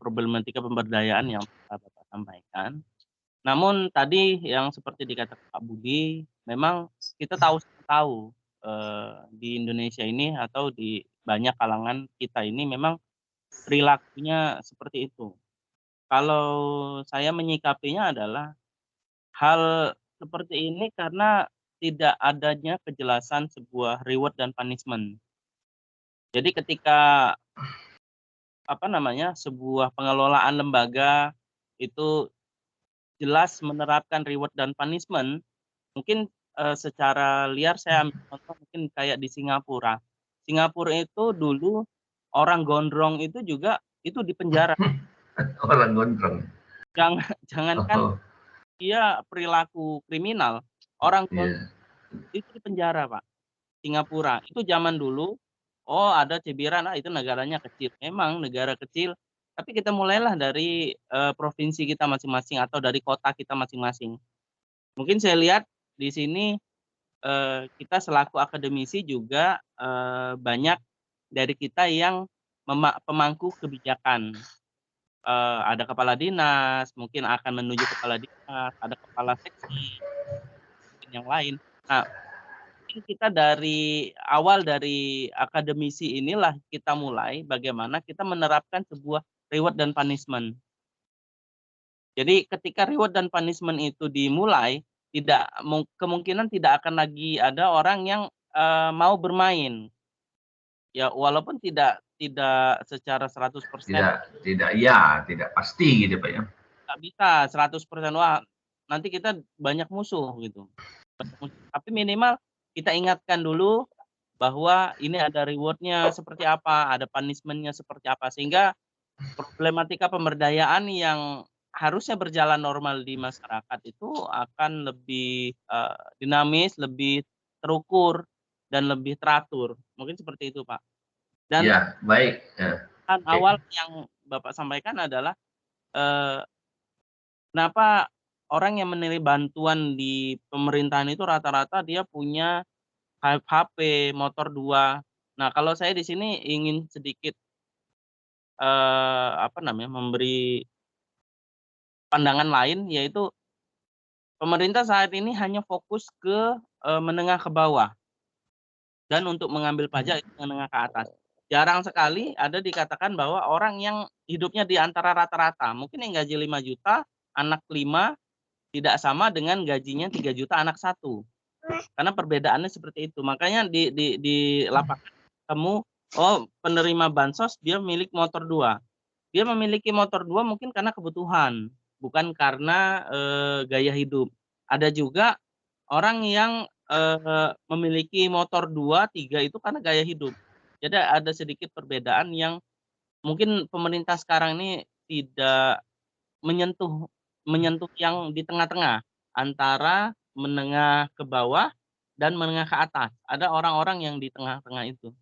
problematika pemberdayaan yang Bapak sampaikan. Namun tadi yang seperti dikatakan Pak Budi, memang kita tahu di Indonesia ini atau di banyak kalangan kita ini memang perilakunya seperti itu. Kalau saya menyikapinya adalah hal seperti ini karena tidak adanya kejelasan sebuah reward dan punishment. Jadi ketika sebuah pengelolaan lembaga itu jelas menerapkan reward dan punishment, mungkin secara liar saya ambil contoh mungkin kayak di Singapura. Singapura itu dulu orang gondrong itu juga itu dipenjara. Orang gondrong. Jangankan dia perilaku kriminal, orang gondrong itu dipenjara, Pak. Singapura itu zaman dulu, ada cibiran, itu negaranya kecil. Memang negara kecil, tapi kita mulailah dari provinsi kita masing-masing atau dari kota kita masing-masing. Mungkin saya lihat di sini kita selaku akademisi juga banyak dari kita yang pemangku kebijakan. Ada kepala dinas, mungkin akan menuju kepala dinas, ada kepala seksi, mungkin yang lain. Nah, kita dari awal dari akademisi inilah kita mulai bagaimana kita menerapkan sebuah reward dan punishment. Jadi ketika reward dan punishment itu dimulai, kemungkinan tidak akan lagi ada orang yang mau bermain. Ya walaupun tidak secara 100%. Tidak pasti gitu Pak ya. Nggak bisa 100%, wah nanti kita banyak musuh gitu. Tapi minimal kita ingatkan dulu bahwa ini ada reward-nya seperti apa, ada punishment-nya seperti apa, sehingga problematika pemberdayaan yang harusnya berjalan normal di masyarakat itu akan lebih dinamis, lebih terukur, dan lebih teratur. Mungkin seperti itu, Pak. Dan ya, baik. Awal yang Bapak sampaikan adalah kenapa orang yang menerima bantuan di pemerintahan itu rata-rata dia punya HP, motor 2. Nah, kalau saya di sini ingin sedikit memberi pandangan lain, yaitu pemerintah saat ini hanya fokus ke menengah ke bawah dan untuk mengambil pajak itu menengah ke atas. Jarang sekali ada dikatakan bahwa orang yang hidupnya di antara rata-rata, mungkin yang gaji 5 juta, anak 5 tidak sama dengan gajinya 3 juta anak 1. Karena perbedaannya seperti itu. Makanya di lapangan ketemu penerima bansos dia milik motor 2. Dia memiliki motor 2 mungkin karena kebutuhan, bukan karena gaya hidup. Ada juga orang yang memiliki motor 2, 3 itu karena gaya hidup. Jadi ada sedikit perbedaan yang mungkin pemerintah sekarang ini tidak menyentuh yang di tengah-tengah antara menengah ke bawah dan menengah ke atas. Ada orang-orang yang di tengah-tengah itu.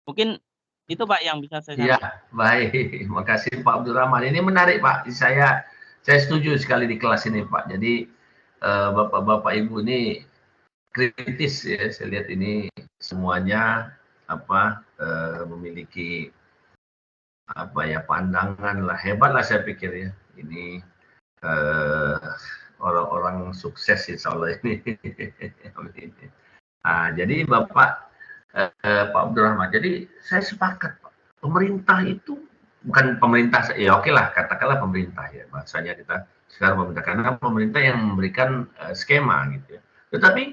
Mungkin itu Pak yang bisa saya sampaikan. Iya, baik. Terima kasih Pak Abdurrahman. Ini menarik Pak. Saya setuju sekali di kelas ini Pak. Jadi Bapak-bapak Ibu ini kritis ya. Saya lihat ini semuanya memiliki pandangan lah, hebat lah saya pikir ya. Ini orang-orang sukses insya Allah ini. Jadi Pak Abdurrahman, jadi saya sepakat Pak, pemerintah itu bukan pemerintah, ya oke lah katakanlah pemerintah ya, bahasanya kita sekarang pemerintah, karena pemerintah yang memberikan skema gitu ya. Tetapi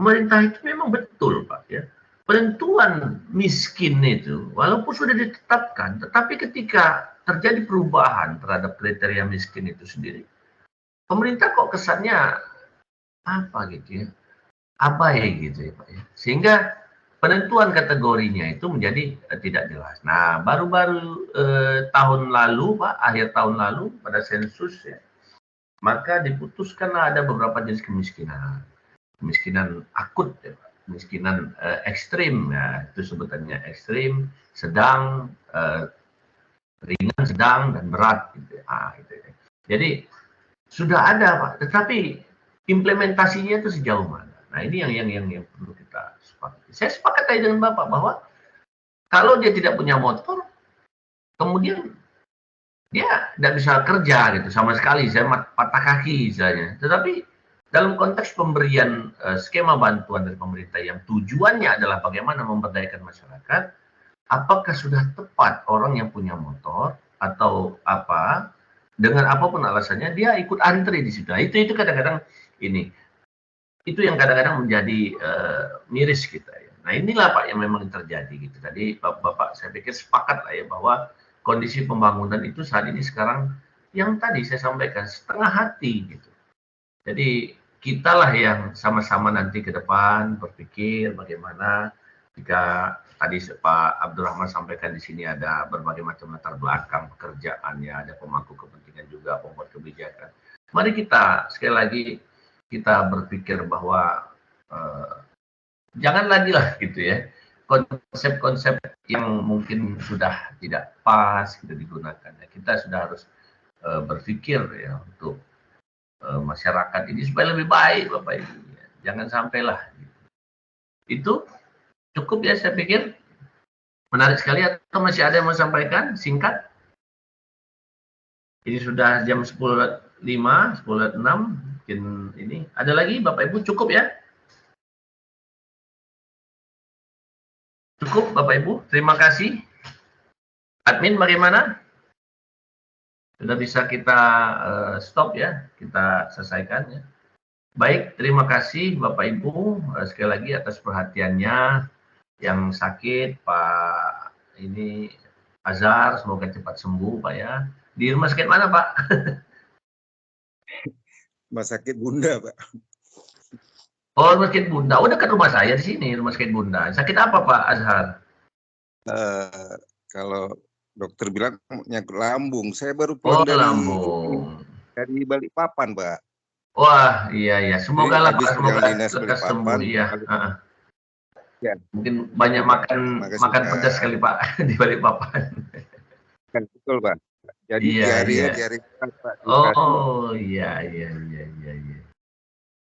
pemerintah itu memang betul Pak ya, penentuan miskin itu walaupun sudah ditetapkan, tetapi ketika terjadi perubahan terhadap kriteria miskin itu sendiri, pemerintah kok kesannya apa gitu ya, abai gitu ya Pak ya. Sehingga penentuan kategorinya itu menjadi tidak jelas. Nah, baru-baru tahun lalu, Pak, akhir tahun lalu pada sensus ya, maka diputuskanlah ada beberapa jenis kemiskinan. Kemiskinan akut, ya, kemiskinan ekstrim, ya, itu sebutannya ekstrim, sedang, ringan, sedang, dan berat. Gitu. Gitu. Jadi sudah ada, Pak, tetapi implementasinya itu sejauh mana? Nah, ini yang perlu kita sepakati. Saya sepakat tadi dengan Bapak bahwa kalau dia tidak punya motor, kemudian dia tidak bisa kerja gitu sama sekali, saya patah kaki misalnya. Tetapi dalam konteks pemberian skema bantuan dari pemerintah yang tujuannya adalah bagaimana memberdayakan masyarakat, apakah sudah tepat orang yang punya motor atau apa dengan apapun alasannya dia ikut antri di situ. Nah, itu kadang-kadang ini itu yang kadang-kadang menjadi miris kita ya. Nah, inilah Pak yang memang terjadi gitu. Tadi Bapak saya pikir sepakat lah ya bahwa kondisi pembangunan itu saat ini sekarang yang tadi saya sampaikan setengah hati gitu. Jadi kitalah yang sama-sama nanti ke depan berpikir bagaimana jika tadi Pak Abdurrahman sampaikan di sini ada berbagai macam latar belakang pekerjaannya, ada pemangku kepentingan juga, pembuat kebijakan. Mari kita sekali lagi kita berpikir bahwa jangan lagi lah gitu ya konsep-konsep yang mungkin sudah tidak pas gitu digunakan. Kita sudah harus berpikir ya untuk masyarakat ini supaya lebih baik Bapak Ibu. Jangan sampailah. Itu cukup ya saya pikir. Menarik sekali atau masih ada yang mau sampaikan singkat? Ini sudah jam 10.05, 10.06 mungkin ini. Ada lagi Bapak Ibu cukup ya? Cukup Bapak Ibu, terima kasih. Admin bagaimana? Sudah bisa kita stop ya, kita selesaikan ya. Baik, terima kasih Bapak Ibu sekali lagi atas perhatiannya. Yang sakit Pak ini Azhar, semoga cepat sembuh Pak ya. Di rumah sakit mana Pak? Rumah sakit Bunda Pak. Oh, rumah sakit Bunda. Oh, dekat rumah saya di sini, rumah sakit Bunda. Sakit apa Pak Azhar? Kalau dokter bilang nyangkut lambung. Saya baru pulang dari Balikpapan, Pak. Wah, iya. Semoga lah Pak, semoga lekas sembuh. Iya. Ya. Mungkin banyak makan pedas sekali Pak di Balikpapan. Betul Pak. Jadi iya. Pak. Oh, iya.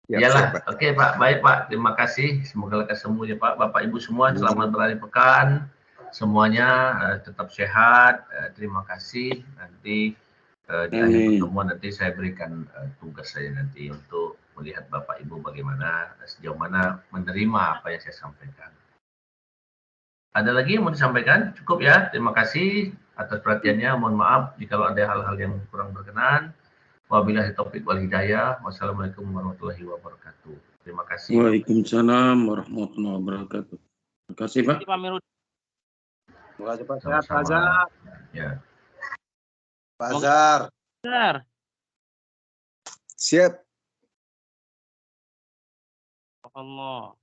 Iyalah, oke Pak, baik Pak, terima kasih. Semoga lekas sembuh ya Pak. Bapak Ibu semua, selamat berakhir pekan. Semuanya tetap sehat. Terima kasih. Nanti di akhir pertemuan nanti saya berikan tugas saya nanti untuk melihat Bapak Ibu bagaimana sejauh mana menerima apa yang saya sampaikan. Ada lagi yang mau disampaikan? Cukup ya. Terima kasih atas perhatiannya. Mohon maaf jika ada hal-hal yang kurang berkenan. Wabillahi taufiq wal hidayah. Wassalamualaikum warahmatullahi wabarakatuh. Terima kasih. Waalaikumsalam warahmatullahi wabarakatuh. Terima kasih Pak. Pak Mirud. Terima kasih Pak Azhar. Ya. Pak Azhar. Siap. Allah.